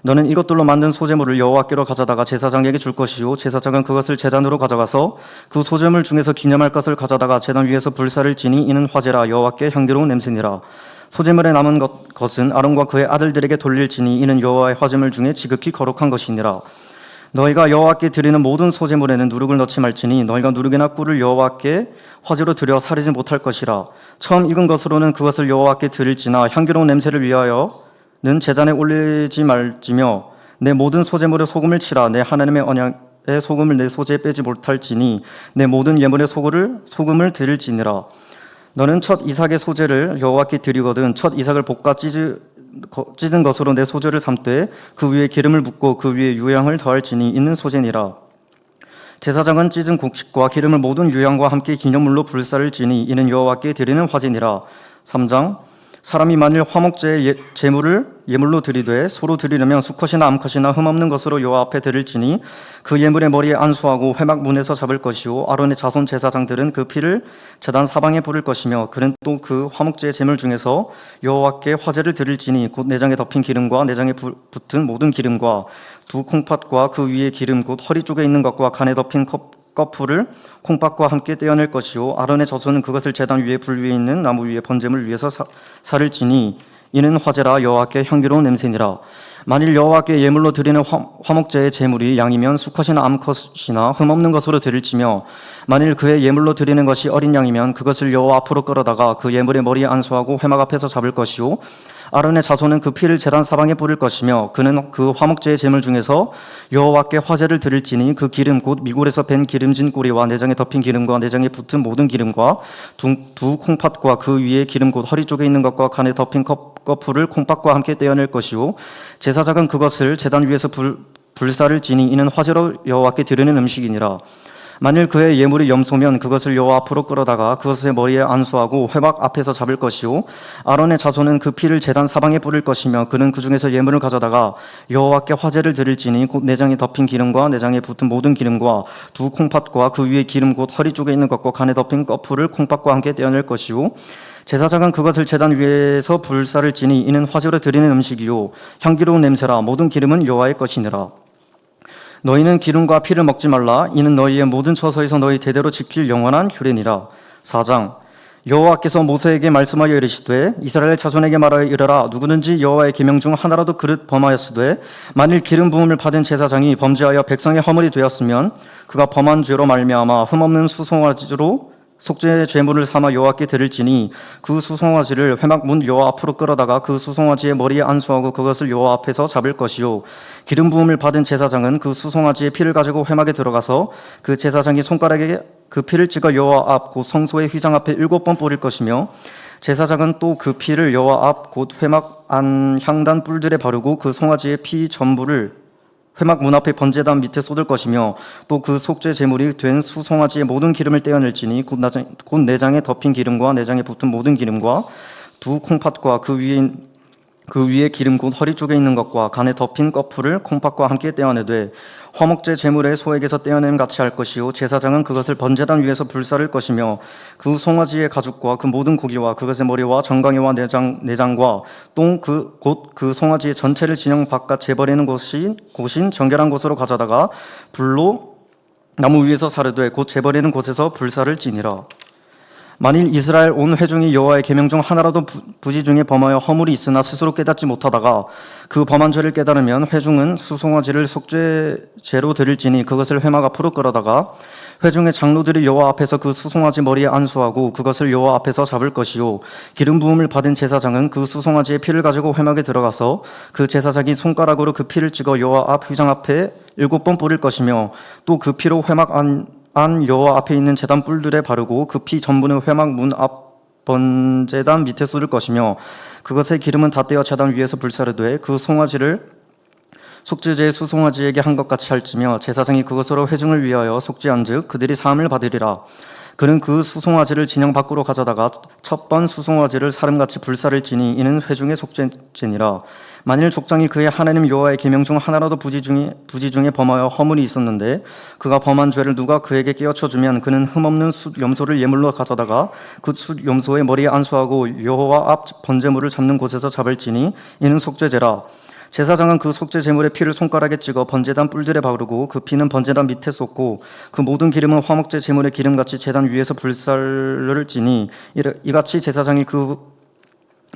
너는 이것들로 만든 소재물을 여호와께로 가져다가 제사장에게 줄 것이요 제사장은 그것을 제단으로 가져가서 그 소재물 중에서 기념할 것을 가져다가 제단 위에서 불사를 지니 이는 화제라 여호와께 향기로운 냄새니라. 소제물에 남은 것은 아론과 그의 아들들에게 돌릴지니 이는 여호와의 화제물 중에 지극히 거룩한 것이니라. 너희가 여호와께 드리는 모든 소제물에는 누룩을 넣지 말지니 너희가 누룩이나 꿀을 여호와께 화제로 드려 사르지 못할 것이라. 처음 익은 것으로는 그것을 여호와께 드릴지나 향기로운 냄새를 위하여는 제단에 올리지 말지며 내 모든 소제물에 소금을 치라. 내 하나님의 언약의 소금을 내 소제에 빼지 못할지니 내 모든 예물에 소금을 드릴지니라. 너는 첫 이삭의 소제를 여호와께 드리거든 첫 이삭을 볶아 찢은 것으로 내 소제를 삼되 그 위에 기름을 붓고 그 위에 유향을 더할지니 있는 소제니라. 제사장은 찢은 곡식과 기름을 모든 유향과 함께 기념물로 불사를 지니 이는 여호와께 드리는 화제니라. 3장 사람이 만일 화목제의 제물을 예물로 드리되 소로 드리려면 수컷이나 암컷이나 흠없는 것으로 여호와 앞에 드릴지니 그 예물의 머리에 안수하고 회막 문에서 잡을 것이요 아론의 자손 제사장들은 그 피를 제단 사방에 부를 것이며 그는 또 그 화목제의 제물 중에서 여호와께 화제를 드릴지니 곧 내장에 덮인 기름과 내장에 붙은 모든 기름과 두 콩팥과 그 위에 기름 곧 허리 쪽에 있는 것과 간에 덮인 거풀을 콩팥과 함께 떼어낼 것이요 아론의 자손은 그것을 제단 위에 불 위에 있는 나무 위에 번제물 위에서 살을 지니 이는 화제라 여호와께 향기로운 냄새니라. 만일 여호와께 예물로 드리는 화목제의 제물이 양이면 수컷이나 암컷이나 흠없는 것으로 드릴지며 만일 그의 예물로 드리는 것이 어린 양이면 그것을 여호와 앞으로 끌어다가 그 예물의 머리에 안수하고 회막 앞에서 잡을 것이요 아론의 자손은 그 피를 제단 사방에 뿌릴 것이며 그는 그 화목제의 제물 중에서 여호와께 화제를 드릴지니 그 기름 곧 미골에서 밴 기름진 꼬리와 내장에 덮인 기름과 내장에 붙은 모든 기름과 두 콩팥과 그 위에 기름 곧 허리 쪽에 있는 것과 간에 덮인 거풀을 콩팥과 함께 떼어낼 것이요 제사장은 그것을 제단 위에서 불사를 지니 이는 화제로 여호와께 드리는 음식이니라. 만일 그의 예물이 염소면 그것을 여호와 앞으로 끌어다가 그것의 머리에 안수하고 회막 앞에서 잡을 것이요 아론의 자손은 그 피를 제단 사방에 뿌릴 것이며 그는 그 중에서 예물을 가져다가 여호와께 화제를 드릴지니 곧 내장에 덮인 기름과 내장에 붙은 모든 기름과 두 콩팥과 그 위에 기름 곧 허리 쪽에 있는 것과 간에 덮인 거풀을 콩팥과 함께 떼어낼 것이요 제사장은 그것을 제단 위에서 불사를 지니 이는 화제로 드리는 음식이요 향기로운 냄새라. 모든 기름은 여호와의 것이니라. 너희는 기름과 피를 먹지 말라. 이는 너희의 모든 처소에서 너희 대대로 지킬 영원한 규례니라. 4장 여호와께서 모세에게 말씀하여 이르시되 이스라엘 자손에게 말하여 이르라. 누구든지 여호와의 계명 중 하나라도 그릇 범하였으되 만일 기름 부음을 받은 제사장이 범죄하여 백성의 허물이 되었으면 그가 범한 죄로 말미암아 흠없는 수송아지로 속죄 제물을 삼아 여호와께 드릴지니 그 수송아지를 회막 문 여호와 앞으로 끌어다가 그 수송아지의 머리에 안수하고 그것을 여호와 앞에서 잡을 것이요 기름 부음을 받은 제사장은 그 수송아지의 피를 가지고 회막에 들어가서 그 제사장이 손가락에 그 피를 찍어 여호와 앞 곧 성소의 휘장 앞에 7번 뿌릴 것이며 제사장은 또 그 피를 여호와 앞 곧 회막 안 향단 뿔들에 바르고 그 송아지의 피 전부를 회막 문 앞에 번제단 밑에 쏟을 것이며 또 그 속죄 제물이 된 수송아지의 모든 기름을 떼어낼지니 곧 내장에 덮인 기름과 내장에 붙은 모든 기름과 두 콩팥과 그 위에 기름 곧 허리 쪽에 있는 것과 간에 덮인 거풀을 콩팥과 함께 떼어내되 화목제 제물의 소에게서 떼어냄 같이 할 것이요 제사장은 그것을 번제단 위에서 불사를 것이며 그 송아지의 가죽과 그 모든 고기와 그것의 머리와 정강이와 내장과 똥 곧 그 송아지의 전체를 진영 바깥 재버리는 곳인 정결한 곳으로 가져다가 불로 나무 위에서 사르되 곧 재버리는 곳에서 불사를 지니라. 만일 이스라엘 온 회중이 여호와의 계명 중 하나라도 부지 중에 범하여 허물이 있으나 스스로 깨닫지 못하다가 그 범한 죄를 깨달으면 회중은 수송아지를 속죄제로 드릴지니 그것을 회막 앞으로 끌어다가 회중의 장로들이 여호와 앞에서 그 수송아지 머리에 안수하고 그것을 여호와 앞에서 잡을 것이요 기름 부음을 받은 제사장은 그 수송아지의 피를 가지고 회막에 들어가서 그 제사장이 손가락으로 그 피를 찍어 여호와 앞 휘장 앞에 7번 뿌릴 것이며 또 그 피로 회막 안 여호와 앞에 있는 제단 뿔들에 바르고 그 피 전부는 회막 문 앞 번제단 밑에 쏟을 것이며 그것의 기름은 다 떼어 제단 위에서 불사르되 그 송아지를 속죄제의 수송아지에게 한 것 같이 할지며 제사장이 그것으로 회중을 위하여 속죄한즉 그들이 사함을 받으리라. 그는 그 수송아지를 진영 밖으로 가져다가 첫 번 수송아지를 사름같이 불사를 지니 이는 회중의 속죄제니라. 만일 족장이 그의 하나님 여호와의 계명 중 하나라도 부지 중에 범하여 허물이 있었는데 그가 범한 죄를 누가 그에게 깨우쳐 주면 그는 흠없는 숫 염소를 예물로 가져다가 그 숫 염소의 머리에 안수하고 여호와 앞 번제물을 잡는 곳에서 잡을지니 이는 속죄제라. 제사장은 그 속죄 제물의 피를 손가락에 찍어 번제단 뿔들에 바르고 그 피는 번제단 밑에 쏟고 그 모든 기름은 화목제 제물의 기름같이 제단 위에서 불살을 지니 이같이 제사장이 그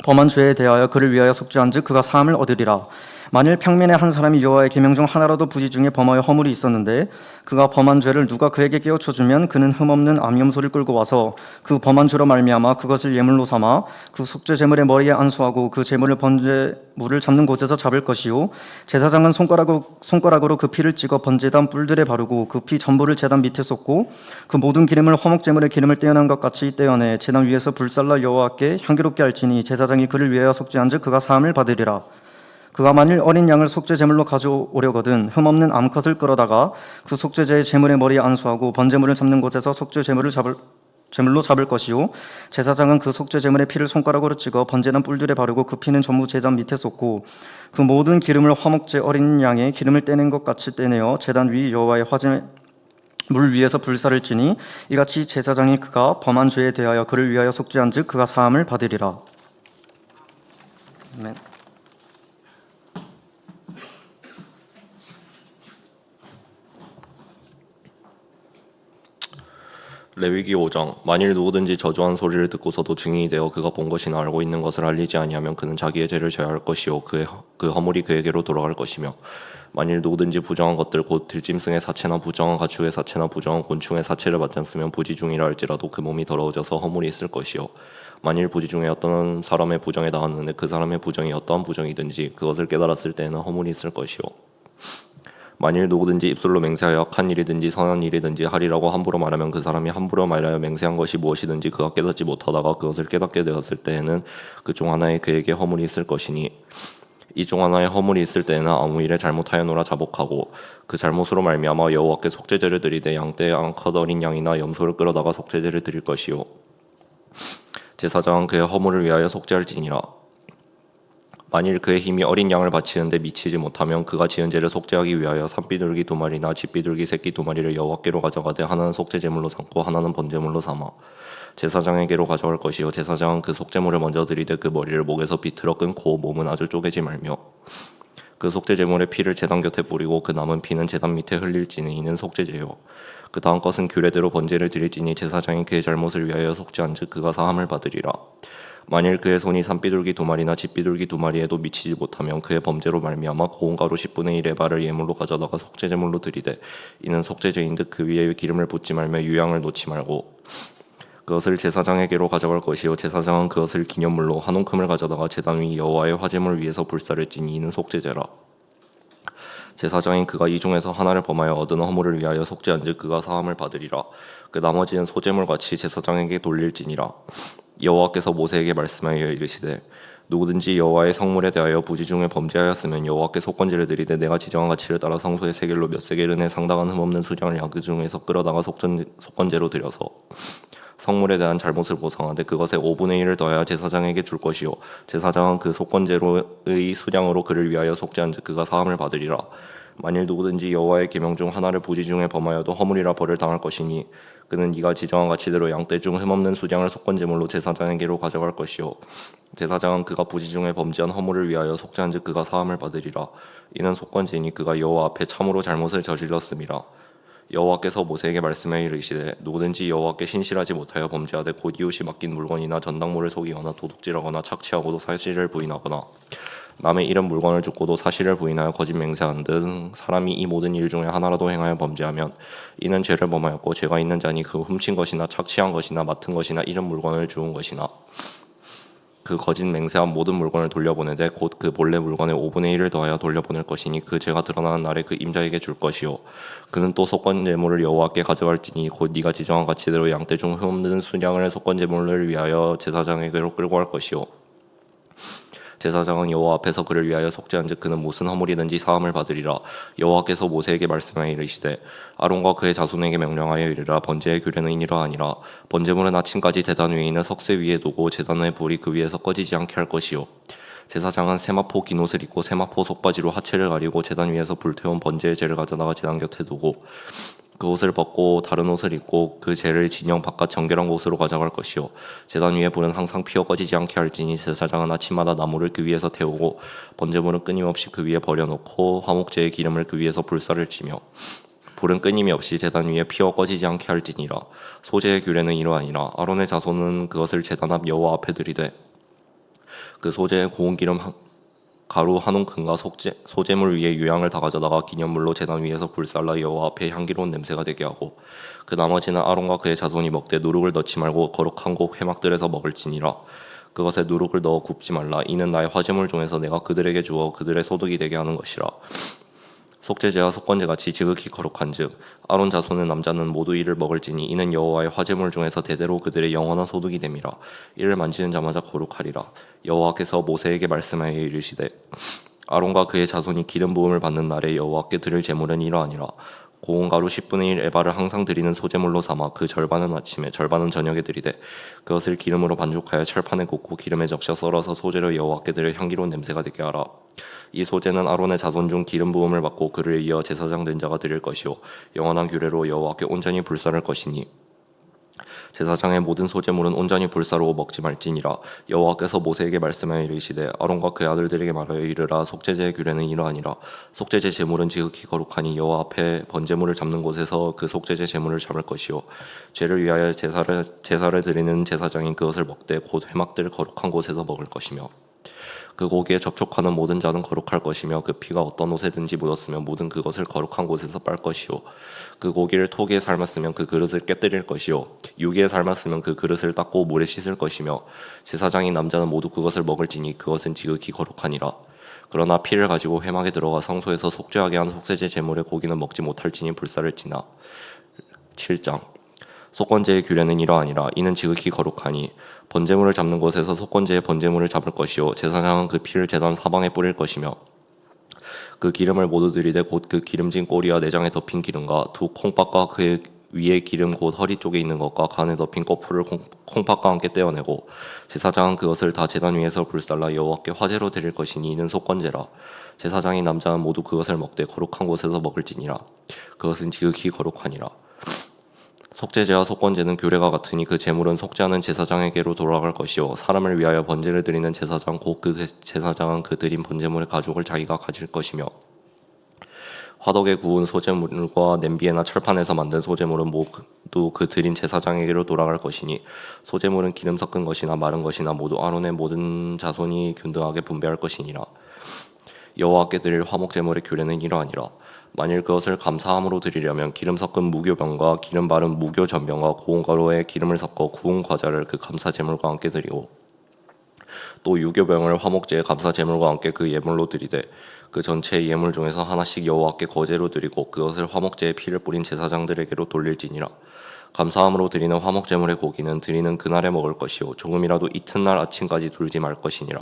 범한 죄에 대하여 그를 위하여 속죄한즉 그가 사함을 얻으리라. 만일 평민의 한 사람이 여호와의 계명 중 하나라도 부지 중에 범하여 허물이 있었는데 그가 범한 죄를 누가 그에게 깨우쳐 주면 그는 흠없는 암염소를 끌고 와서 그 범한 죄로 말미암아 그것을 예물로 삼아 그 속죄 제물의 머리에 안수하고 그 제물을 번제물을 잡는 곳에서 잡을 것이요 제사장은 손가락으로 그 피를 찍어 번제단 뿔들에 바르고 그 피 전부를 제단 밑에 쏟고 그 모든 기름을 화목 제물의 기름을 떼어낸 것 같이 떼어내 제단 위에서 불살라 여호와께 향기롭게 할지니 제사장이 그를 위하여 속죄한즉 그가 사함을 받으리라. 그가 만일 어린 양을 속죄 제물로 가져오려거든 흠없는 암컷을 끌어다가 그 속죄제의 제물의 머리에 안수하고 번제물을 잡는 곳에서 속죄 제물로 잡을 것이요 제사장은 그 속죄 제물의 피를 손가락으로 찍어 번제단 뿔들에 바르고 그 피는 전부 제단 밑에 쏟고 그 모든 기름을 화목제 어린 양의 기름을 떼낸 것 같이 떼내어 제단 위 여호와의 화제 물 위에서 불사를 지니 이같이 제사장이 그가 범한 죄에 대하여 그를 위하여 속죄한즉 그가 사함을 받으리라. 아멘. 레위기 5장 만일 누구든지 저주한 소리를 듣고서도 증인이 되어 그가 본 것이나 알고 있는 것을 알리지 아니하면 그는 자기의 죄를 져야 할 것이요 그 허물이 그에게로 돌아갈 것이며 만일 누구든지 부정한 것들 곧 들짐승의 사체나 부정한 가축의 사체나 부정한 곤충의 사체를 맞지 않으면 부지 중이라 할지라도 그 몸이 더러워져서 허물이 있을 것이요 만일 부지 중에 어떤 사람의 부정에 닿았는데 그 사람의 부정이 어떠한 부정이든지 그것을 깨달았을 때에는 허물이 있을 것이요 만일 누구든지 입술로 맹세하여 악한 일이든지 선한 일이든지 하리라고 함부로 말하면 그 사람이 함부로 말하여 맹세한 것이 무엇이든지 그가 깨닫지 못하다가 그것을 깨닫게 되었을 때에는 그 중 하나에 그에게 허물이 있을 것이니 이 중 하나에 허물이 있을 때에는 아무 일에 잘못하여노라 자복하고 그 잘못으로 말미암아 여호와께 속죄제를 드리되 양떼 암컷 어린 양이나 염소를 끌어다가 속죄제를 드릴 것이요 제사장은 그의 허물을 위하여 속죄할지니라. 만일 그의 힘이 어린 양을 바치는데 미치지 못하면 그가 지은 죄를 속죄하기 위하여 산비둘기 2마리나 쥐비둘기 새끼 2마리를 여호와께로 가져가되 하나는 속죄제물로 삼고 하나는 번제물로 삼아 제사장에게로 가져갈 것이요 제사장은 그 속죄물을 먼저 드리되 그 머리를 목에서 비틀어 끊고 몸은 아주 쪼개지 말며 그 속죄제물의 피를 제단 곁에 뿌리고 그 남은 피는 제단 밑에 흘릴지니 이는 속죄제요 그 다음 것은 규례대로 번제를 드릴지니 제사장이 그의 잘못을 위하여 속죄한즉 그가 사함을 받으리라. 만일 그의 손이 산비둘기 2마리나 쥐비둘기 2마리에도 미치지 못하면 그의 범죄로 말미암아 고운 가루 10분의 1의 발을 예물로 가져다가 속죄제물로 드리되 이는 속죄제인듯 그 위에 기름을 붓지 말며 유향을 놓지 말고 그것을 제사장에게로 가져갈 것이요 제사장은 그것을 기념물로 한 웅큼을 가져다가 제단 위 여호와의 화제물 위에서 불사를 지니 이는 속죄제라. 제사장인 그가 이 중에서 하나를 범하여 얻은 허물을 위하여 속죄한즉 그가 사함을 받으리라. 그 나머지는 소제물같이 제사장에게 돌릴지니라. 여호와께서 모세에게 말씀하여 이르시되 누구든지 여호와의 성물에 대하여 부지 중에 범죄하였으면 여호와께 속건제를 드리되 내가 지정한 가치를 따라 성소의 세겔로 몇 세겔은에 상당한 흠없는 수장을 양 그 중에서 끌어다가 속건제로 드려서 성물에 대한 잘못을 보상하되 그것의 5분의 1을 더하여 제사장에게 줄 것이요 제사장은 그 속건제로의 수량으로 그를 위하여 속죄한즉 그가 사함을 받으리라. 만일 누구든지 여호와의 계명 중 하나를 부지 중에 범하여도 허물이라 벌을 당할 것이니 그는 네가 지정한 가치대로 양떼 중 흠없는 수량을 속건제물로 제사장에게로 가져갈 것이요 제사장은 그가 부지 중에 범죄한 허물을 위하여 속죄한즉 그가 사함을 받으리라. 이는 속건제니 그가 여호와 앞에 참으로 잘못을 저질렀음이라. 여호와께서 모세에게 말씀하여 이르시되 누구든지 여호와께 신실하지 못하여 범죄하되 곧 이웃이 맡긴 물건이나 전당물을 속이거나 도둑질하거나 착취하고도 사실을 부인하거나 남의 잃은 물건을 줍고도 사실을 부인하여 거짓 맹세한 등 사람이 이 모든 일 중에 하나라도 행하여 범죄하면 이는 죄를 범하였고 죄가 있는 자니 그 훔친 것이나 착취한 것이나 맡은 것이나 잃은 물건을 주운 것이나 그 거짓 맹세한 모든 물건을 돌려보내되 곧 그 본래 물건의 5분의 1을 더하여 돌려보낼 것이니 그 죄가 드러나는 날에 그 임자에게 줄 것이요 그는 또 속건제물을 여호와께 가져갈지니 곧 네가 지정한 가치대로 양떼 중 흠없는 수량을 속건제물을 위하여 제사장에게로 끌고 갈 것이요 제사장은 여호와 앞에서 그를 위하여 속죄한즉 그는 무슨 허물이든지 사함을 받으리라. 여호와께서 모세에게 말씀하여 이르시되 아론과 그의 자손에게 명령하여 이르라. 번제의 규례는 이러하니라. 번제물은 아침까지 제단 위에 있는 석쇠 위에 두고 제단의 불이 그 위에서 꺼지지 않게 할 것이요 제사장은 세마포 긴 옷을 입고 세마포 속바지로 하체를 가리고 제단 위에서 불태운 번제의 재를 가져다가 제단 곁에 두고 그 옷을 벗고 다른 옷을 입고 그 재를 진영 바깥 정결한 곳으로 가져갈 것이요 제단 위에 불은 항상 피어 꺼지지 않게 할지니 제사장은 아침마다 나무를 그 위에서 태우고 번제물은 끊임없이 그 위에 버려놓고 화목제의 기름을 그 위에서 불사를 치며 불은 끊임이 없이 제단 위에 피어 꺼지지 않게 할지니라. 소제의 규례는 이러하니라. 아론의 자손은 그것을 제단 앞 여호와 앞에 드리되 그 소재에 고운 기름 가루 한 움큼과 소재물 위에 유향을 다 가져다가 기념물로 제단 위에서 불살라 여호와 앞에 향기로운 냄새가 되게 하고 그 나머지는 아론과 그의 자손이 먹되 누룩을 넣지 말고 거룩한 곳 회막들에서 먹을지니라. 그것에 누룩을 넣어 굽지 말라. 이는 나의 화제물 중에서 내가 그들에게 주어 그들의 소득이 되게 하는 것이라. 속죄제와 속건제같이 지극히 거룩한즉 아론 자손의 남자는 모두 이를 먹을지니 이는 여호와의 화제물 중에서 대대로 그들의 영원한 소득이 됨이라. 이를 만지는 자마다 거룩하리라. 여호와께서 모세에게 말씀하여 이르시되 아론과 그의 자손이 기름 부음을 받는 날에 여호와께 드릴 제물은 이러하니라. 고운 가루 10분의 1 에바를 항상 드리는 소제물로 삼아 그 절반은 아침에 절반은 저녁에 드리되 그것을 기름으로 반죽하여 철판에 굽고 기름에 적셔 썰어서 소재로 여호와께 드릴 향기로운 냄새가 되게 하라. 이 소재는 아론의 자손 중 기름 부음을 받고 그를 이어 제사장 된 자가 드릴 것이요 영원한 규례로 여호와께 온전히 불사를 것이니 제사장의 모든 소재물은 온전히 불사로 먹지 말지니라. 여호와께서 모세에게 말씀하여 이르시되 아론과 그의 아들들에게 말하여 이르라. 속죄제의 규례는 이러하니라. 속죄제 제물은 지극히 거룩하니 여호와 앞에 번제물을 잡는 곳에서 그 속죄제 제물을 잡을 것이요 죄를 위하여 제사를 드리는 제사장이 그것을 먹되 곧 회막들 거룩한 곳에서 먹을 것이며 그 고기에 접촉하는 모든 자는 거룩할 것이며 그 피가 어떤 옷에든지 묻었으면 묻은 그것을 거룩한 곳에서 빨 것이요 그 고기를 토기에 삶았으면 그 그릇을 깨뜨릴 것이요 유기에 삶았으면 그 그릇을 닦고 물에 씻을 것이며 제사장인 남자는 모두 그것을 먹을지니 그것은 지극히 거룩하니라. 그러나 피를 가지고 회막에 들어가 성소에서 속죄하게 한 속죄제 제물의 고기는 먹지 못할지니 불사를지나. 7장 속건제의 규례는 이러하니라. 이는 지극히 거룩하니 번제물을 잡는 곳에서 속건제의 번제물을 잡을 것이요 제사장은 그 피를 제단 사방에 뿌릴 것이며 그 기름을 모두 들이되 곧 그 기름진 꼬리와 내장에 덮인 기름과 두 콩팥과 그의 위에 기름 곧 허리 쪽에 있는 것과 간에 덮인 꼬풀을 콩팥과 함께 떼어내고 제사장은 그것을 다 제단 위에서 불살라 여호와께 화제로 드릴 것이니 이는 속건제라. 제사장인 남자는 모두 그것을 먹되 거룩한 곳에서 먹을지니라. 그것은 지극히 거룩하니라. 속죄제와 속건제는 규례가 같으니 그 제물은 속죄하는 제사장에게로 돌아갈 것이요 사람을 위하여 번제를 드리는 제사장 곧 그 제사장은 그 드린 번제물의 가죽을 자기가 가질 것이며 화덕에 구운 소제물과 냄비에나 철판에서 만든 소제물은 모두 그 드린 제사장에게로 돌아갈 것이니 소제물은 기름 섞은 것이나 마른 것이나 모두 아론의 모든 자손이 균등하게 분배할 것이니라. 여호와께 드릴 화목제물의 규례는 이러하니라. 만일 그것을 감사함으로 드리려면 기름 섞은 무교병과 기름 바른 무교전병과 고운 가루에 기름을 섞어 구운 과자를 그 감사제물과 함께 드리고 또 유교병을 화목제의 감사제물과 함께 그 예물로 드리되 그 전체 예물 중에서 하나씩 여호와께 거제로 드리고 그것을 화목제의 피를 뿌린 제사장들에게로 돌릴지니라. 감사함으로 드리는 화목제물의 고기는 드리는 그날에 먹을 것이요 조금이라도 이튿날 아침까지 둘지 말 것이니라.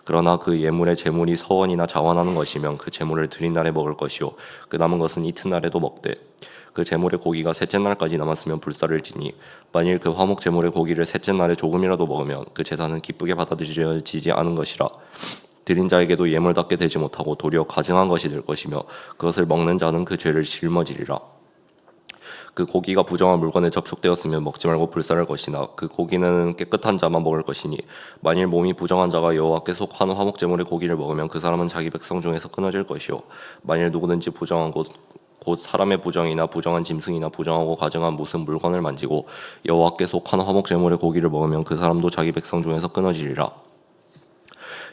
그러나 그 예물의 제물이 서원이나 자원하는 것이면 그 제물을 드린 날에 먹을 것이요 그 남은 것은 이튿날에도 먹되 그 제물의 고기가 셋째 날까지 남았으면 불사를 지니 만일 그 화목 제물의 고기를 셋째 날에 조금이라도 먹으면 그 제사는 기쁘게 받아들여지지 않은 것이라. 드린 자에게도 예물답게 되지 못하고 도리어 가증한 것이 될 것이며 그것을 먹는 자는 그 죄를 짊어지리라. 그 고기가 부정한 물건에 접촉되었으면 먹지 말고 불사를 것이나 그 고기는 깨끗한 자만 먹을 것이니 만일 몸이 부정한 자가 여호와께 속하는 화목제물의 고기를 먹으면 그 사람은 자기 백성 중에서 끊어질 것이요 만일 누구든지 부정한 곧 사람의 부정이나 부정한 짐승이나 부정하고 가증한 무슨 물건을 만지고 여호와께 속하는 화목제물의 고기를 먹으면 그 사람도 자기 백성 중에서 끊어지리라.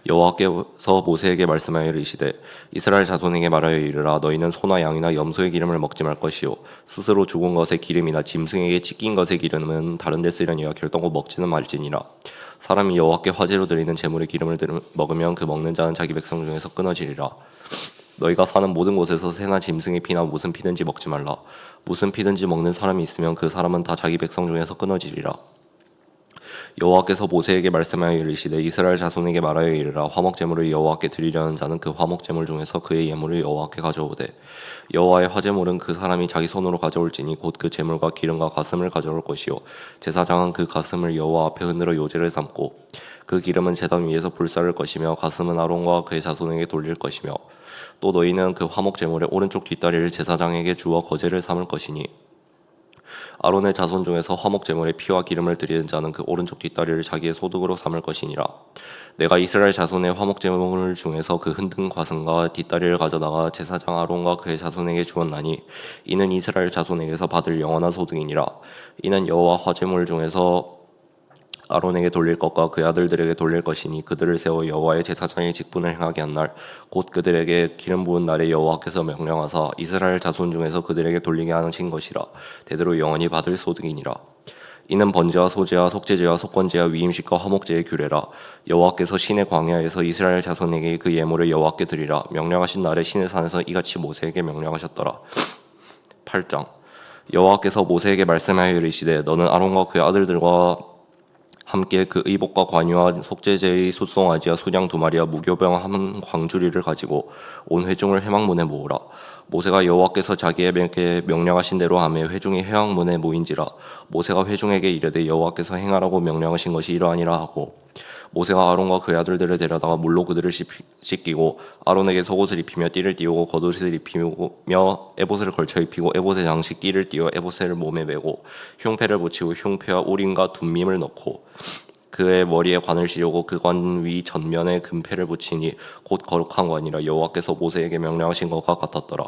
여호와께서 모세에게 말씀하여 이르시되 이스라엘 자손에게 말하여 이르라. 너희는 소나 양이나 염소의 기름을 먹지 말 것이요 스스로 죽은 것의 기름이나 짐승에게 찢긴 것의 기름은 다른 데 쓰려니와 결단코 먹지는 말지니라. 사람이 여호와께 화제로 드리는 제물의 기름을 먹으면 그 먹는 자는 자기 백성 중에서 끊어지리라. 너희가 사는 모든 곳에서 새나 짐승의 피나 무슨 피든지 먹지 말라. 무슨 피든지 먹는 사람이 있으면 그 사람은 다 자기 백성 중에서 끊어지리라. 여호와께서 모세에게 말씀하여 이르시되 이스라엘 자손에게 말하여 이르라. 화목제물을 여호와께 드리려는 자는 그 화목제물 중에서 그의 예물을 여호와께 가져오되 여호와의 화제물은 그 사람이 자기 손으로 가져올지니 곧 그 제물과 기름과 가슴을 가져올 것이요 제사장은 그 가슴을 여호와 앞에 흔들어 요제를 삼고 그 기름은 제단 위에서 불사를 것이며 가슴은 아론과 그의 자손에게 돌릴 것이며 또 너희는 그 화목제물의 오른쪽 뒷다리를 제사장에게 주어 거제를 삼을 것이니 아론의 자손 중에서 화목제물의 피와 기름을 드리는 자는 그 오른쪽 뒷다리를 자기의 소득으로 삼을 것이니라. 내가 이스라엘 자손의 화목제물 중에서 그 흔든 가슴과 뒷다리를 가져다가 제사장 아론과 그의 자손에게 주었나니 이는 이스라엘 자손에게서 받을 영원한 소득이니라. 이는 여호와 화제물 중에서 아론에게 돌릴 것과 그의 아들들에게 돌릴 것이니 그들을 세워 여호와의 제사장의 직분을 행하게 한 날 곧 그들에게 기름 부은 날에 여호와께서 명령하사 이스라엘 자손 중에서 그들에게 돌리게 하신 것이라. 대대로 영원히 받을 소득이니라. 이는 번제와 소제와 속죄제와 속건제와 위임식과 화목제의 규례라. 여호와께서 신의 광야에서 이스라엘 자손에게 그 예물을 여호와께 드리라 명령하신 날에 신의 산에서 이같이 모세에게 명령하셨더라. 8장. 여호와께서 모세에게 말씀하여 이르시되 너는 아론과 그의 아들들과 함께 그 의복과 관유와 속죄제의 숫송아지와 소냥 2마리와 무교병 한 광주리를 가지고 온 회중을 회막문에 모으라. 모세가 여호와께서 자기에게 명령하신 대로 하며 회중이 회막문에 모인지라. 모세가 회중에게 이르되 여호와께서 행하라고 명령하신 것이 이러하니라 하고 모세가 아론과 그의 아들들을 데려다가 물로 그들을 씻기고 아론에게 속옷을 입히며 띠를 띠우고 겉옷을 입히며 에봇을 걸쳐 입히고 에봇의 장식 띠를 띠어 에봇을 몸에 메고 흉패를 붙이고 흉패와 우림과 둠밈을 넣고 그의 머리에 관을 씌우고 그 관 위 전면에 금패를 붙이니 곧 거룩한 관이라. 여호와께서 모세에게 명령하신 것과 같았더라.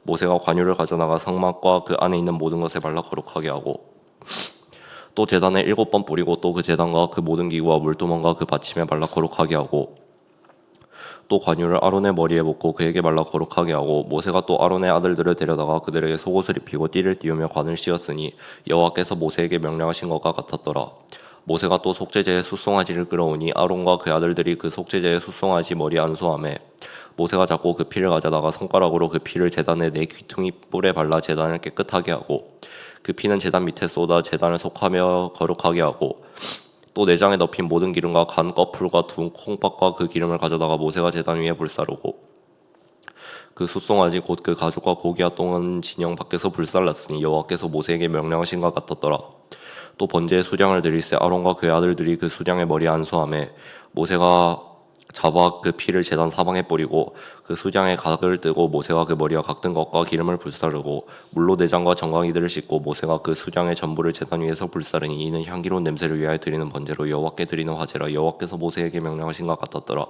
모세가 관유를 가져나가 성막과 그 안에 있는 모든 것에 발라 거룩하게 하고 또 제단에 7번 뿌리고 또 그 제단과 그 모든 기구와 물두멍과 그 받침에 발라 거룩하게 하고 또 관유를 아론의 머리에 붓고 그에게 발라 거룩하게 하고 모세가 또 아론의 아들들을 데려다가 그들에게 속옷을 입히고 띠를 띠우며 관을 씌웠으니 여호와께서 모세에게 명령하신 것과 같았더라. 모세가 또 속죄제의 숫송아지를 끌어오니 아론과 그 아들들이 그 속죄제의 숫송아지 머리에 안수하매 모세가 잡고 그 피를 가져다가 손가락으로 그 피를 제단의 4귀퉁이 뿔에 발라 제단을 깨끗하게 하고 그 피는 제단 밑에 쏟아 제단을 속하며 거룩하게 하고 또 내장에 덮인 모든 기름과 간 꺼풀과 두 콩밥과 그 기름을 가져다가 모세가 제단 위에 불사르고 그 숫송아지 곧 그 가죽과 고기와 똥은 진영 밖에서 불살랐으니 여호와께서 모세에게 명령하신 것 같았더라. 또 번제의 수량을 드릴새 아론과 그의 아들들이 그 수량의 머리에 안수하매 모세가 잡아 그 피를 제단 사방에 뿌리고 그 수량의 각을 뜨고 모세가 그 머리와 각든 것과 기름을 불사르고 물로 내장과 정강이들을 씻고 모세가 그 수량의 전부를 제단 위에서 불사르니 이는 향기로운 냄새를 위하여 드리는 번제로 여호와께 드리는 화제라. 여호와께서 모세에게 명령하신 것 같았더라.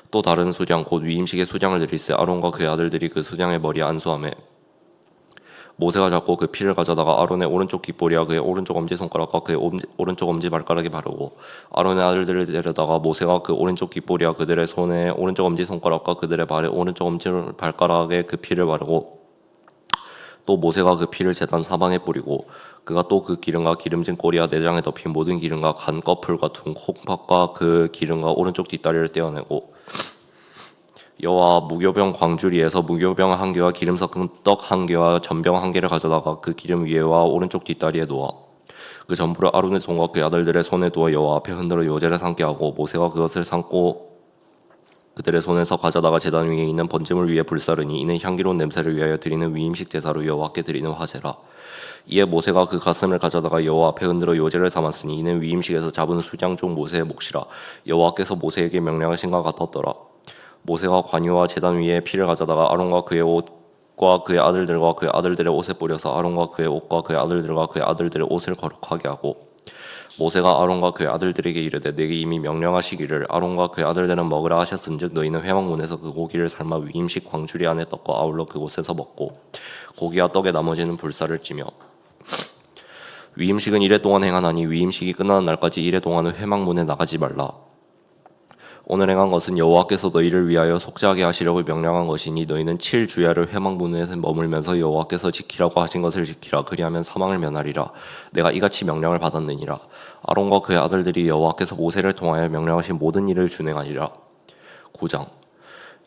또 다른 수량 곧 위임식의 수량을 드릴새 아론과 그의 아들들이 그 수량의 머리에 안수하매 모세가 잡고 그 피를 가져다가 아론의 오른쪽 귓볼이와 그의 오른쪽 엄지손가락과 그의 오른쪽 엄지발가락에 바르고 아론의 아들들을 데려다가 모세가 그 오른쪽 귓볼이와 그들의 손에 오른쪽 엄지손가락과 그들의 발에 오른쪽 엄지발가락에 그 피를 바르고 또 모세가 그 피를 제단 사방에 뿌리고 그가 또 그 기름과 기름진 꼬리와 내장에 덮인 모든 기름과 간 꺼풀과 둔 콩팥과 그 기름과 오른쪽 뒷다리를 떼어내고 여호와 무교병 광주리에서 무교병 1개와 기름 섞은 떡 1개와 전병 1개를 가져다가 그 기름 위에와 오른쪽 뒷다리에 놓아 그 전부를 아론의 손과 그 아들들의 손에 두어 여호와 앞에 흔들어 요제를 삼게 하고 모세가 그것을 삼고 그들의 손에서 가져다가 제단 위에 있는 번제물 위에 불사르니 이는 향기로운 냄새를 위하여 드리는 위임식 제사로 여호와께 드리는 화제라. 이에 모세가 그 가슴을 가져다가 여호와 앞에 흔들어 요제를 삼았으니 이는 위임식에서 잡은 수장 중 모세의 몫이라. 여호와께서 모세에게 명령하신 것 같았더라. 모세가 관유와 제단 위에 피를 가져다가 아론과 그의 옷과 그의 아들들과 그의 아들들의 옷에 뿌려서 아론과 그의 옷과 그의 아들들과 그의 아들들의 옷을 거룩하게 하고 모세가 아론과 그의 아들들에게 이르되 내게 이미 명령하시기를 아론과 그의 아들들은 먹으라 하셨은즉 너희는 회막문에서 그 고기를 삶아 위임식 광주리 안에 떡과 아울러 그곳에서 먹고 고기와 떡의 나머지는 불사를 찌며 위임식은 이래 동안 행하나니 위임식이 끝나는 날까지 이래 동안은 회막문에 나가지 말라. 오늘 행한 것은 여호와께서 너희를 위하여 속죄하게 하시려고 명령한 것이니 너희는 7주야를 회막문에 머물면서 여호와께서 지키라고 하신 것을 지키라. 그리하면 사망을 면하리라. 내가 이같이 명령을 받았느니라. 아론과 그의 아들들이 여호와께서 모세를 통하여 명령하신 모든 일을 준행하리라. 9장.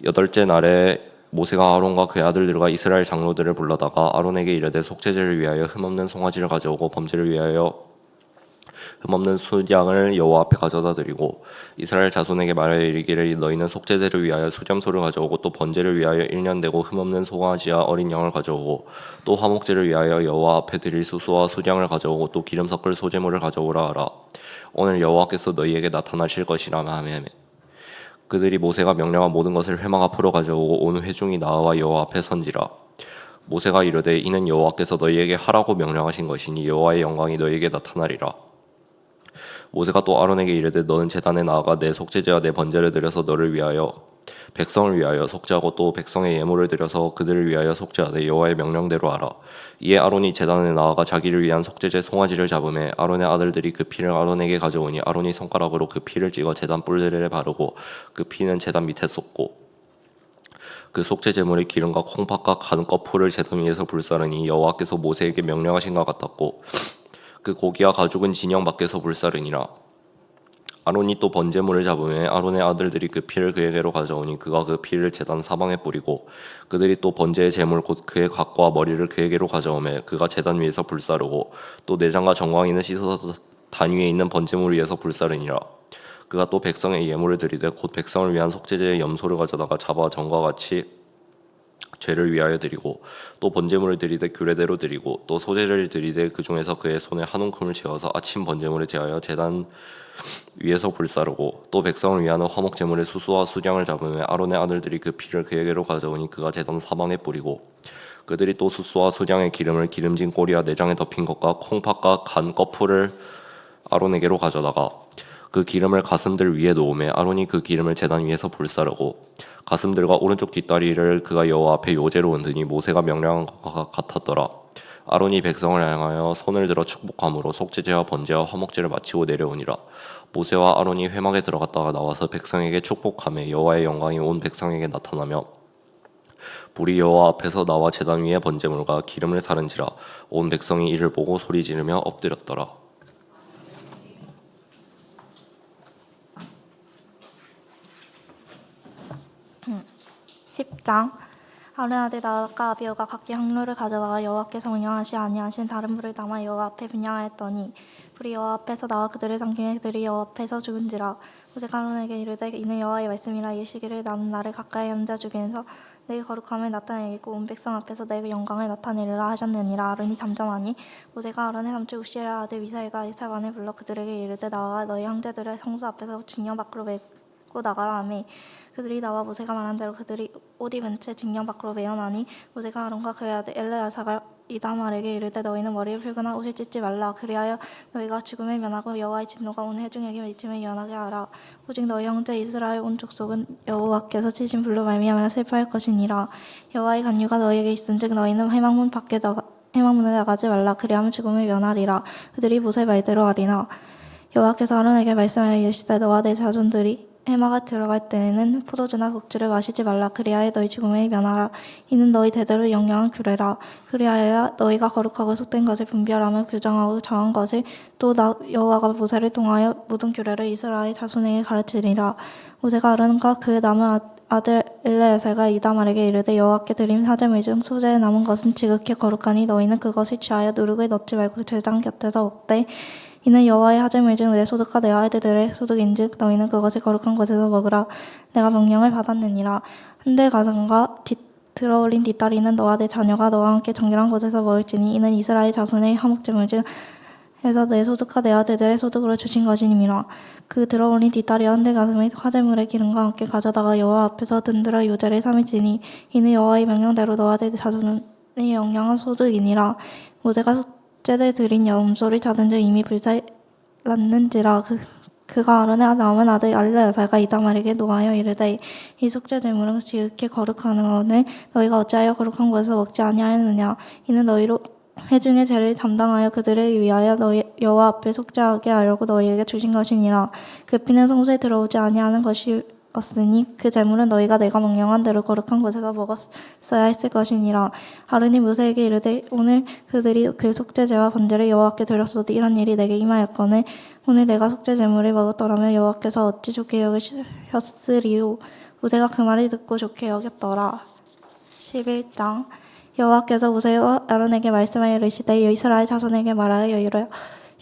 8째 날에 모세가 아론과 그의 아들들과 이스라엘 장로들을 불러다가 아론에게 이르되 속죄제를 위하여 흠없는 송아지를 가져오고 범죄를 위하여 흠없는 수량을 여호와 앞에 가져다 드리고 이스라엘 자손에게 말하여 이르기를 너희는 속죄제를 위하여 수렴소를 가져오고 또 번제를 위하여 1년 되고 흠없는 송아지와 어린 양을 가져오고 또 화목제를 위하여 여호와 앞에 드릴 수수와 수량을 가져오고 또 기름 섞을 소제물을 가져오라 하라. 오늘 여호와께서 너희에게 나타나실 것이라 하매 그들이 모세가 명령한 모든 것을 회막 앞으로 가져오고 온 회중이 나와 여호와 앞에 선지라. 모세가 이르되 이는 여호와께서 너희에게 하라고 명령하신 것이니 여호와의 영광이 너희에게 나타나리라. 모세가 또 아론에게 이르되 너는 제단에 나아가 내 속죄제와 내 번제를 드려서 너를 위하여 백성을 위하여 속죄하고 또 백성의 예물을 드려서 그들을 위하여 속죄하되 여호와의 명령대로 하라. 이에 아론이 제단에 나아가 자기를 위한 속죄제 송아지를 잡음에 아론의 아들들이 그 피를 아론에게 가져오니 아론이 손가락으로 그 피를 찍어 제단 뿔들에 바르고 그 피는 제단 밑에 쏟고 그 속죄 제물의 기름과 콩팥과 간 거풀을 제단 위에서 불사르니 여호와께서 모세에게 명령하신 것 같았고 그 고기와 가죽은 진영 밖에서 불사르니라. 아론이 또 번제물을 잡음에 아론의 아들들이 그 피를 그에게로 가져오니 그가 그 피를 제단 사방에 뿌리고 그들이 또 번제의 제물 곧 그의 각과 머리를 그에게로 가져오매 그가 제단 위에서 불사르고 또 내장과 정광이는 씻어서 단 위에 있는 번제물 위에서 불사르니라. 그가 또 백성의 예물을 드리되 곧 백성을 위한 속죄제의 염소를 가져다가 잡아 전과 같이 죄를 위하여 드리고 또 번제물을 드리되 규례대로 드리고 또 소제를 드리되 그 중에서 그의 손에 한 움큼을 재어서 아침 번제물을 제하여 제단 위에서 불사르고 또 백성을 위하는 화목 제물의 수수와 수량을 잡으며 아론의 아들들이 그 피를 그에게로 가져오니 그가 제단 사방에 뿌리고 그들이 또 수수와 수량의 기름을 기름진 꼬리와 내장에 덮인 것과 콩팥과 간 거풀을 아론에게로 가져다가 그 기름을 가슴들 위에 놓으매 아론이 그 기름을 제단 위에서 불사르고 가슴들과 오른쪽 뒷다리를 그가 여호와 앞에 요제로 얹으니 모세가 명령한 것과 같았더라. 아론이 백성을 향하여 손을 들어 축복함으로 속죄제와 번제와 화목제를 마치고 내려오니라. 모세와 아론이 회막에 들어갔다가 나와서 백성에게 축복하며 여호와의 영광이 온 백성에게 나타나며 불이 여호와 앞에서 나와 제단 위에 번제물과 기름을 사른지라. 온 백성이 이를 보고 소리 지르며 엎드렸더라. 10장. 아론 아들 나답과 아비후가 각기 향로를 가져다가 여호와께서 명령하시 아니하신 다른 불을 담아 여호와 앞에 분향하였더니 불이 여호와 앞에서 나와 그들을 삼키매 그들이 여호와 앞에서 죽은지라. 모세가 아론에게 이르되 이는 여호와의 말씀이라. 일시기를 나는 나를 가까이 하는 자 중에서 내게 거룩함을 나타내겠고 온 백성 앞에서 내 영광을 나타내리라 하셨느니라. 아론이 잠잠하니 모세가 아론의 삼촌 우시엘의 아들 미사엘과 이사반을 불러 그들에게 이르되 나와 너희 형제들을 성소 앞에서 징령 밖으로 메고 나가라 하매 그들이 나와 모세가 말한 대로 그들이 옷 입은 채 징령 밖으로 메어나니 모세가 아론과 그의 아들 엘레아사가 이다말에게 이르되 너희는 머리를 풀거나 옷을 찢지 말라. 그리하여 너희가 죽음을 면하고 여호와의 진노가 온 회중에게 미침을 면하게 하라. 오직 너희 형제 이스라엘 온 족속은 여호와께서 치신 불로 말미암아 슬퍼할 것이니라. 여호와의 간유가 너희에게 있은즉 너희는 회막문에 나가지 말라. 그리하면 죽음을 면하리라. 그들이 모세 말대로 하리라. 여호와께서 아론에게 말씀하여 이르시되 너와 내 자손들이 해마가 들어갈 때에는 포도주나 국주를 마시지 말라. 그리하여 너희 죽음을 면하라. 이는 너희 대대로 영영한 규례라. 그리하여 너희가 거룩하고 속된 것을 분별하며 규정하고 정한 것을 또 여호와가 모세를 통하여 모든 규례를 이스라엘 자손에게 가르치리라. 모세가 아론과 그 남은 아들 엘레아살과 이다말에게 이르되 여호와께 드린 사제물 중 소재에 남은 것은 지극히 거룩하니 너희는 그것을 취하여 누룩을 넣지 말고 제단 곁에서 먹되 이는 여호와의 하제물 중 내 소득과 내 아들들의 소득인즉 너희는 그것을 거룩한 곳에서 먹으라. 내가 명령을 받았느니라. 한들 가슴과 들어올린 뒷다리는 너와 내 자녀가 너와 함께 정결한 곳에서 먹을지니 이는 이스라엘 자손의 화목제물 중에서 내 소득과 내 아들들의 소득으로 주신 것이니라. 그 들어올린 뒷다리와 한들 가슴의 화제물의 기름과 함께 가져다가 여호와 앞에서 든들어 요제를 삼을지니 이는 여호와의 명령대로 너와 내 자손의 영양한 소득이니라. 모세가 속죄를 드린 염소를 잡은 즉 이미 불살랐는지라. 그가 아론의 남은 아들 엘레아살과 이다말에게 노하여 이르되 이 속죄 제물은 지극히 거룩하노니 너희가 어찌하여 거룩한 곳에서 먹지 아니하였느냐. 이는 너희로 회중의 죄를 담당하여 그들을 위하여 너희 여호와 앞에 속죄하게 하려고 너희에게 주신 것이니라. 그 피는 성소에 들어오지 아니하는 것이었으니 그 제물은 너희가 내가 명령한 대로 거룩한 곳에서 먹었어야 했을 것이니라. 아론이 모세에게 이르되 오늘 그들이 그 속죄제와 번제를 여호와께 드렸어도 이런 일이 내게 임하였거늘 오늘 내가 속죄 제물을 먹었더라면 여호와께서 어찌 좋게 여기셨으리요. 모세가 그 말을 듣고 좋게 여겼더라. 11장. 여호와께서 모세와 아론에게 말씀하여 이르시되 이스라엘 자손에게 말하여 이르라.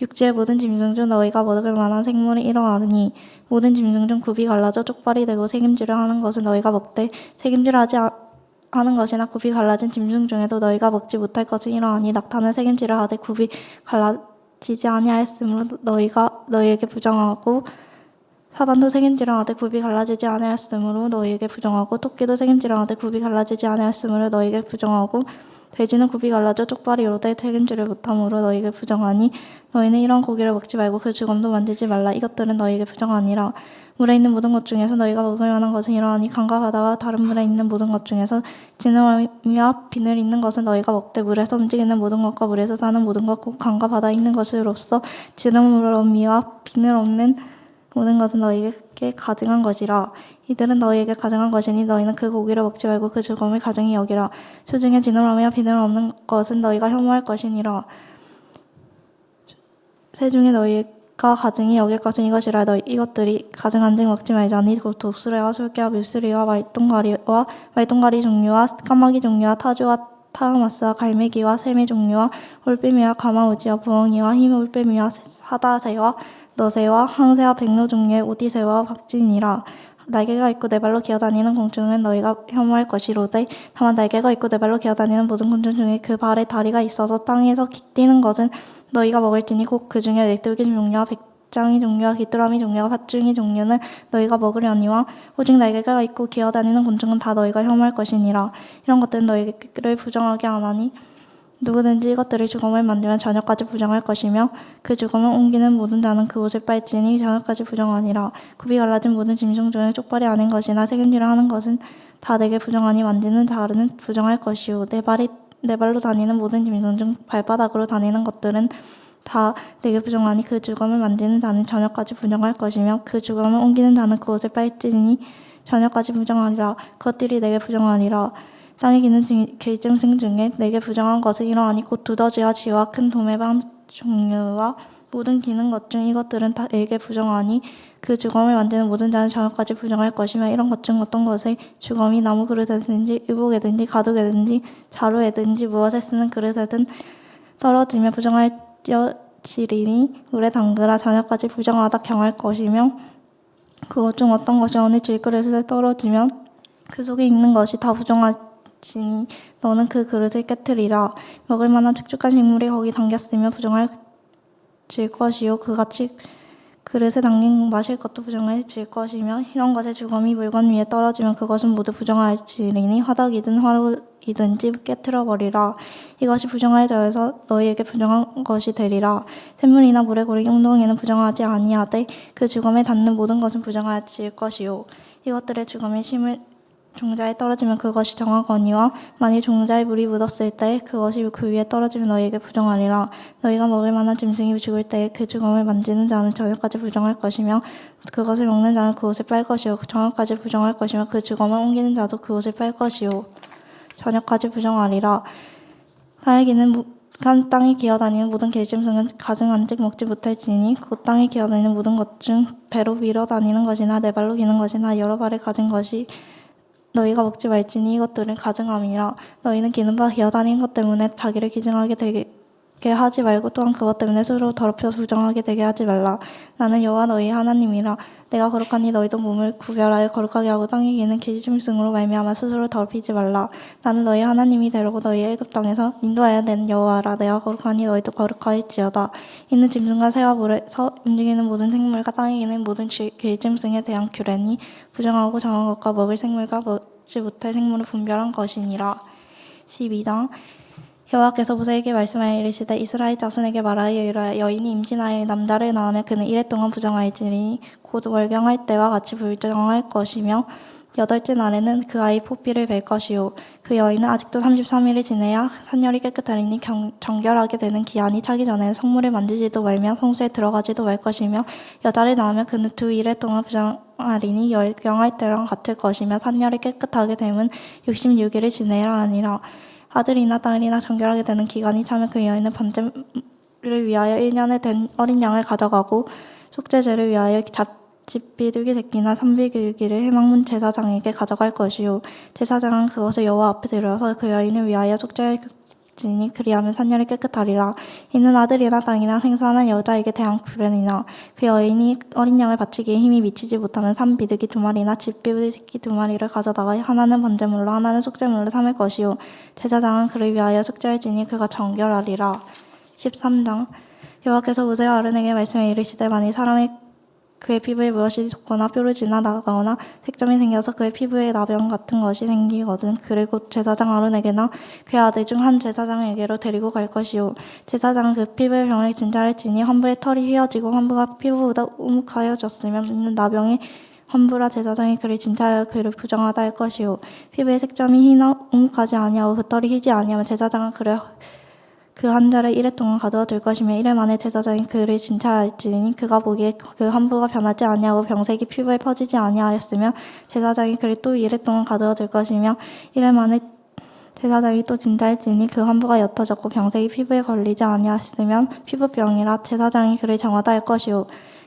육지의 모든 짐승 중 너희가 먹을 만한 생물이 이러하니 모든 짐승 중 굽이 갈라져 쪽발이 되고 새김질을 하는 것은 너희가 먹되 새김질을 하지 하는 것이나 굽이 갈라진 짐승 중에도 너희가 먹지 못할 것은 이러하니 낙타는 새김질을 하되 굽이 갈라지지 아니하였으므로 너희가 너희에게 부정하고 사반도 새김질을 하되 굽이 갈라지지 아니하였으므로 너희에게 부정하고 토끼도 새김질을 하되 굽이 갈라지지 아니하였으므로 너희에게 부정하고 돼지는 굽이 갈라져 쪽발이 이로되 새김질을 못함으로 너희에게 부정하니 너희는 이런 고기를 먹지 말고 그 주검도 만지지 말라. 이것들은 너희에게 부정하니라. 물에 있는 모든 것 중에서 너희가 먹을 만한 것은 이러하니 강과 바다와 다른 물에 있는 모든 것 중에서 진흙어미와 비늘 있는 것은 너희가 먹되 물에서 움직이는 모든 것과 물에서 사는 모든 것 곧 강과 바다에 있는 것으로서 진흙어미와 비늘 없는 모든 것은 너희에게 가증한 것이라. 이들은 너희에게 가증한 것이니 너희는 그 고기를 먹지 말고 그 죽음을 가증히 여기라. 수중에 진흙어미와 비늘 없는 것은 너희가 혐오할 것이니라. 새 중에 너희가 가증히 여길 것은 이것이라. 너희 이것들이 가증한즉 먹지 말자니 곧 독수리와 솔개와 물수리와 말똥가리 종류와 까마귀 종류와 타주와 타흐마스와 갈매기와 새매 종류와 올빼미와 가마우지와 부엉이와 흰 올빼미와 사다새와 너새와 항새와 백로 종류의 오디새와 박진이라. 날개가 있고 네 발로 기어다니는 공중은 너희가 혐오할 것이로되 다만 날개가 있고 네 발로 기어다니는 모든 곤충 중에 그 발에 다리가 있어서 땅에서 뛰는 것은 너희가 먹을지니 곧 그 중에 렉돌기 종류와 백장이 종류와 귀뚜라미 종류와 팥중이 종류는 너희가 먹으려니와 오직 날개가 있고 기어다니는 곤충은 다 너희가 혐오할 것이니라. 이런 것들은 너희를 부정하게 하나니 누구든지 이것들을 죽음을 만들면 저녁까지 부정할 것이며 그 죽음을 옮기는 모든 자는 그 옷을 빨지니 저녁까지 부정하니라. 굽이 갈라진 모든 짐승 중에 쪽발이 아닌 것이나 책임지려 하는 것은 다 내게 부정하니 만지는 자는 부정할 것이요 네 발로 다니는 모든 짐승 중 발바닥으로 다니는 것들은 다 내게 부정하니 그 죽음을 만지는 자는 저녁까지 부정할 것이며 그 죽음을 옮기는 자는 그 옷을 빨지니 저녁까지 부정하리라. 그것들이 내게 부정하리라. 땅에 기는 길짐승 중에 내게 부정한 것은 이러하니 곧 두더지와 쥐와 큰 도매뱀 종류와 모든 기는 것 중 이것들은 다 내게 부정하니 그 죽음을 만드는 모든 자는 저녁까지 부정할 것이며 이런 것 중 어떤 것의 죽음이 나무 그릇에든지 의복에든지 가죽에든지 자루에든지 무엇에 쓰는 그릇에든 떨어지며 부정할지리니 물에 담그라. 저녁까지 부정하다 경할 것이며 그것 중 어떤 것이 어느 질그릇에 떨어지면 그 속에 있는 것이 다 부정하지니 너는 그 그릇을 깨트리라. 먹을 만한 축축한 식물이 거기 담겼으며 부정할 질 것이요 그같이 그릇에 담긴 마실 것도 부정해질 것이며 이런 것의 죽음이 물건 위에 떨어지면 그것은 모두 부정할지리니 화덕이든 화로이든지 깨트려 버리라. 이것이 부정하여져서 너희에게 부정한 것이 되리라. 샘물이나 물의 고리 용동에는 부정하지 아니하되 그 죽음에 닿는 모든 것은 부정하여질 것이요 이것들의 죽음이 심을 종자에 떨어지면 그것이 정하거니와 만일 종자에 물이 묻었을 때 그것이 그 위에 떨어지면 너희에게 부정하리라. 너희가 먹을 만한 짐승이 죽을 때에 그 죽음을 만지는 자는 저녁까지 부정할 것이며 그것을 먹는 자는 그 옷을 빨 것이요 저녁까지 부정할 것이며 그 죽음을 옮기는 자도 그 옷을 빨 것이요 저녁까지 부정하리라. 땅에 기어다니는 모든 길짐승은 가증한즉 먹지 못할지니 곧 땅에 기어다니는 모든 것 중 배로 밀어 다니는 것이나 네 발로 기는 것이나 여러 발을 가진 것이 너희가 먹지 말지니 이것들은 가증함이라. 너희는 기는 바 기어다니는 것 때문에 자기를 기증하게 되게 하지 말고 또한 그것 때문에 스스로 더럽혀 부정하게 되게 하지 말라. 나는 여호와 너희 하나님이라. 내가 거룩하니 너희도 몸을 구별하여 거룩하게 하고 땅에 기는 길짐승으로 말미암아 스스로 더럽히지 말라. 나는 너희 하나님이 되려고 너희의 애굽 땅에서 인도하여 낸 여호와라. 내가 거룩하니 너희도 거룩할지어다. 이는 짐승과 새와 물에서 움직이는 모든 생물과 땅에 기는 모든 길짐승에 대한 규례니 부정하고 정한 것과 먹을 생물과 먹지 못할 생물을 분별한 것이니라. 12장 여호와께서 모세에게 말씀하여 이르시되 이스라엘 자손에게 말하여 이르라. 여인이 임신하여 남자를 낳으면 그는 이래 동안 부정할지니 곧 월경할 때와 같이 부정할 것이며 8째 날에는 그 아이 포피를 뵐 것이요 그 여인은 아직도 33일을 지내야 산열이 깨끗하리니 정결하게 되는 기한이 차기 전에는 성물을 만지지도 말며 성소에 들어가지도 말 것이며 여자를 낳으면 그는 2일 동안 부정하리니 월경할 때랑 같을 것이며 산열이 깨끗하게 되면 66일을 지내야 하니라. 아들이나 딸이나 정결하게 되는 기간이 차면 그 여인은 번제를 위하여 1년에 된 어린 양을 가져가고 속죄제를 위하여 자칫 비둘기 새끼나 산비둘기를 해방문 제사장에게 가져갈 것이요 제사장은 그것을 여호와 앞에 들여서 그 여인을 위하여 속죄할지니 그리하면 산열이 깨끗하리라. 이는 아들이나 땅이나 생산한 여자에게 대한 규례니라. 그 여인이 어린 양을 바치기에 힘이 미치지 못하면 산비둘기 2마리나 집비둘기 새끼 2마리를 가져다가 하나는 번제물로 하나는 속죄물로 삼을 것이요 제사장은 그를 위하여 속죄할지니 그가 정결하리라. 13장 여호와께서 모세와 아론에게 말씀해 이르시되 만일 사람의 그의 피부에 무엇이 돋거나 뾰루지나 나거나 색점이 생겨서 그의 피부에 나병 같은 것이 생기거든 그를 곧 제사장 아론에게나 그의 아들 중 한 제사장에게로 데리고 갈 것이요 제사장은 그 피부의 병을 진찰할지니 환부의 털이 휘어지고 환부가 피부보다 우묵하여졌으면 이는 나병의 환부라 제사장이 그를 진찰하여 그를 부정하다 할 것이요 피부의 색점이 희나 우묵하지 아니하고 그 털이 희지 아니하면 제사장은 그를 그 환자를 이래 동안 가두어 둘 것이며 이래 만에 제사장이 그를 진찰할지니 그가 보기에 그 환부가 변하지 아니하고 병색이 피부에 퍼지지 아니하였으면 제사장이 그를 또 이래 동안 가두어 둘 것이며 이래 만에 제사장이 또 진찰할지니 그 환부가 옅어졌고 병색이 피부에 걸리지 아니하였으면 피부병이라 제사장이 그를 정하다 할 것이요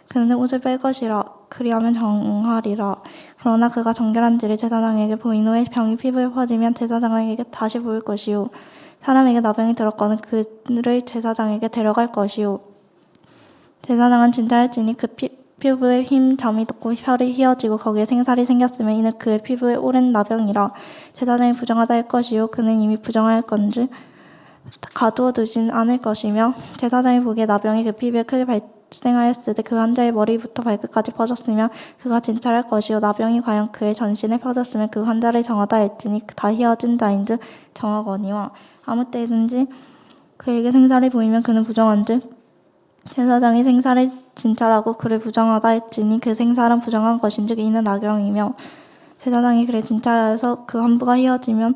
그는 옷을 뺄 것이라 그리하면 정하리라 그러나 그가 정결한지를 제사장에게 보인 후에 병이 피부에 퍼지면 제사장에게 다시 보일 것이요 사람에게 나병이 들었거든 그를 제사장에게 데려갈 것이요 제사장은 진찰할지니 그 피부에 흰 점이 돋고 혈이 휘어지고 거기에 생살이 생겼으면 이는 그의 피부에 오랜 나병이라 제사장이 부정하다 할 것이요 그는 이미 부정할 건지 가두어 두진 않을 것이며 제사장이 보기에 나병이 그 피부에 크게 발생하였을 때 그 환자의 머리부터 발끝까지 퍼졌으면 그가 진찰할 것이요 나병이 과연 그의 전신에 퍼졌으면 그 환자를 정하다 할지니 다 휘어진 자인즉 정하거니와 아무 때든지 그에게 생살이 보이면 그는 부정한즉 제사장이 생살을 진찰하고 그를 부정하다 할지니 그 생살은 부정한 것인즉 이는 나병이며 제사장이 그를 진찰하여서 그 환부가 휘어지면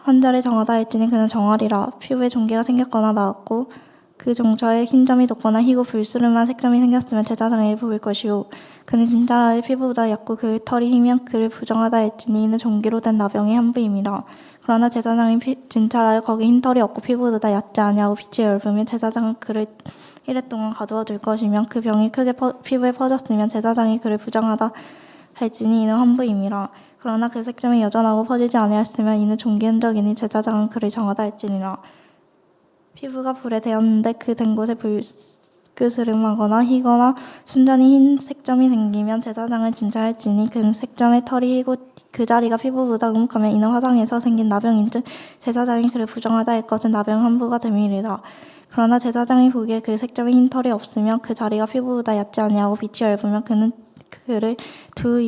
환자를 정하다 할지니 그는 정하리라 피부에 종기가 생겼거나 나았고 그 종처에 흰 점이 돋거나 희고 불스름한 색점이 생겼으면 제사장에게 보일 것이요 그는 진찰하여 피부보다 얕고 그 털이 희면 그를 부정하다 할지니 이는 종기로 된 나병의 환부임이라 그러나 제사장이 진찰하여 거기 흰 털이 없고 피부보다 얕지 아니하고 빛이 엷으면 제사장은 그를 이래 동안 가두어 둘 것이며 그 병이 크게 피부에 퍼졌으면 제사장이 그를 부정하다 할지니 이는 환부임이라 그러나 그 색점이 여전하고 퍼지지 아니하였으면 이는 종기 흔적이니 제사장은 그를 정하다 할지니라 피부가 불에 대었는데 그 된 곳에 불그스름하거나 희거나 순전히 흰 색점이 생기면 제사장은 진찰할지니 그 색점의 털이 희고 그 자리가 피부보다 우묵하면 이는 화상에서 생긴 나병인즉 제사장이 그를 부정하다 할 것은 나병 환부가 됨이리라 그러나 제사장이 보기에 그 색점에 흰 털이 없으며 그 자리가 피부보다 얕지 아니하고 빛이 엷으면 그는 그를 두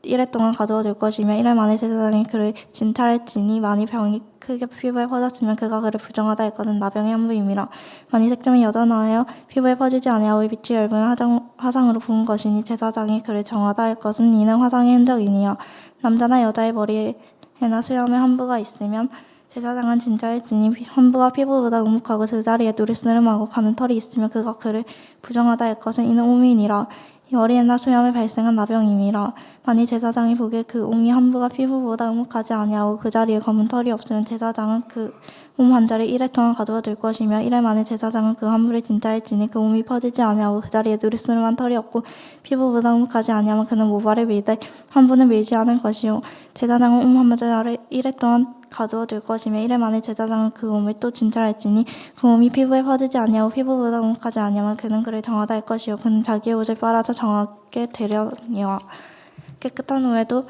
일해 동안 가두어 둘 것이며 이래 만에 제사장이 그를 진찰할지니 만일 병이 크게 피부에 퍼졌으면 그가 그를 부정하다 할 것은 나병의 환부임이라 만일 색점이 여전하여 피부에 퍼지지 아니하고 빛이 엷으면 화상으로 부은 것이니 제사장이 그를 정하다 할 것은 이는 화상의 흔적이니라 남자나 여자의 머리에나 수염에 환부가 있으면 제사장은 진찰할지니 환부가 피부보다 우묵하고 그 자리에 누르스름하고 가는 털이 있으면 그가 그를 부정하다 할 것은 이는 오민이라 머리에나 수염에 발생한 나병임이라 만일 제사장이 보기에 그 옹이 환부가 피부보다 우묵하지 아니하고 그 자리에 검은 털이 없으면 제사장은 그 옴 환자를 이래 동안 가두어 둘 것이며 이래 만에 제사장은 그 환부를 진찰할지니 그 옴이 퍼지지 아니하고 그 자리에 누르스름한 털이 없고 피부보다 우묵하지 아니하면 그는 모발을 밀되 환부는 밀지 않을 것이요 제사장은 옴 환자를 이래 동안 가두어 둘 것이며 이래 만에 제사장은 그 옴을 또 진찰할지니 그 옴이 피부에 퍼지지 아니하고 피부보다 우묵하지 아니하면 그는 그를 정하다 할 것이요 그는 자기의 옷을 빨아서 정하게 되려니와 깨끗한 후에도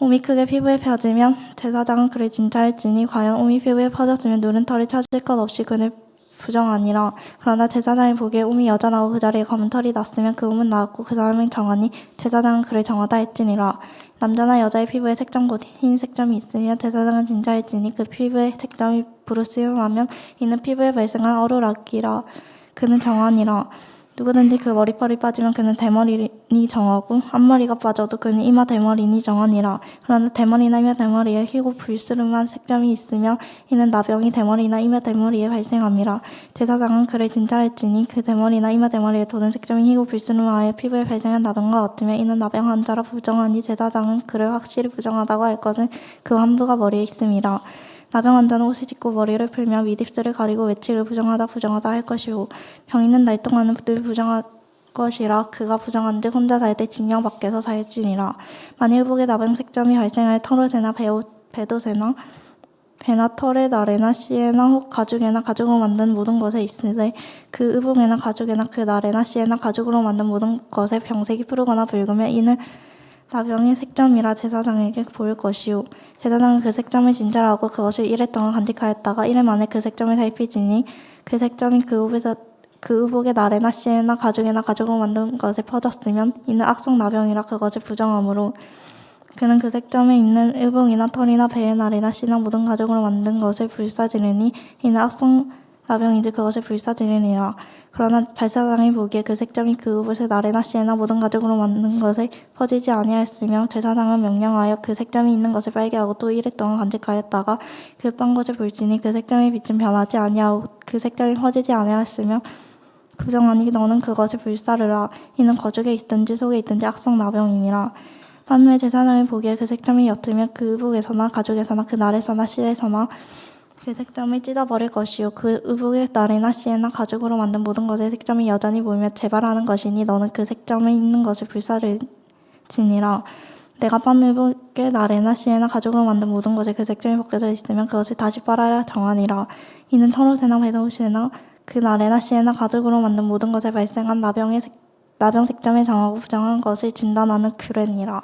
옴이 크게 피부에 퍼지면 제사장은 그를 진찰할지니 과연 옴이 피부에 퍼졌으면 누른 털이 찾을 것 없이 그를 부정하니라 그러나 제사장이 보기에 옴이 여전하고 그 자리에 검은 털이 났으면 그 옴은 나았고 그 사람을 정하니 제사장은 그를 정하다 할지니라 남자나 여자의 피부에 색점 곧 흰 색점이 있으면 제사장은 진찰할지니 그 피부에 색점이 부르스름하면 이는 피부에 발생한 어루락이라 그는 정하니라 누구든지 그 머리털이 빠지면 그는 대머리니 정하고 앞머리가 빠져도 그는 이마 대머리니 정하니라 그러나 대머리나 이마 대머리에 희고 불스름한 색점이 있으면 이는 나병이 대머리나 이마 대머리에 발생함이라 제사장은 그를 진찰할지니 그 대머리나 이마 대머리에 돋은 색점이 희고 불스름하여 피부에 발생한 나병과 같으면 이는 나병 환자라 부정하니 제사장은 그를 확실히 부정하다고 할 것은 그 환부가 머리에 있음이라 나병 환자는 옷을 찢고 머리를 풀며 윗입술을 가리고 외측을 부정하다 할 것이요 병 있는 날 동안은 늘 부정할 것이라 그가 부정한즉 혼자 살 때 징역 밖에서 살지니라 만일 의복에 나병 색점이 발생할 털옷에나 배옷에나 배나 털에 날에나 씨에나 혹 가죽에나 가죽으로 만든 모든 것에 있으되 그 의복에나 가죽에나 그 날에나 씨에나 가죽으로 만든 모든 것에 병색이 푸르거나 붉으면 이는 나병의 색점이라 제사장에게 보일 것이요 제사장은 그 색점을 진찰하고 그것을 이래 동안 간직하였다가 이래 만에 그 색점을 살피지니 그 색점이 그 그 의복의 나래나 씨에나 가죽에나 가죽으로 만든 것에 퍼졌으면 이는 악성 나병이라 그것을 부정하므로 그는 그 색점에 있는 의복이나 털이나 배의 나래나 씨나 모든 가죽으로 만든 것을 불사지르니 이는 악성 나병인지 그것을 불사지르니라. 그러나 제사장이 보기에 그 색점이 그 의복의 나래나 씨에나 모든 가죽으로 만든 것에 퍼지지 아니하였으며 제사장은 명령하여 그 색점이 있는 것을 빨게 하고 또 이래 동안 간직하였다가 그 빤 것을 볼지니 그 색점의 빛은 변하지 아니하고 그 색점이 퍼지지 아니하였으며 부정하니 너는 그것을 불사르라. 이는 거죽에 있든지 속에 있든지 악성 나병이니라. 만후에 제사장이 보기에 그 색점이 옅으면 그 의복에서나 가죽에서나 그 날에서나 씨에서나 그 색점을 찢어버릴 것이요 그 의복의 날에나 씨에나 가죽으로 만든 모든 것의 색점이 여전히 보이며 재발하는 것이니 너는 그 색점에 있는 것을 불사르지니라. 내가 빤 의복의 날에나 씨에나 가죽으로 만든 모든 것에 그 색점이 벗겨져 있으면 그것을 다시 빨아야 정하니라. 이는 털옷에나 배옷에나 그 날에나 씨에나 가죽으로 만든 모든 것에 발생한 나병 색점에 정하고 부정한 것을 진단하는 규례니라.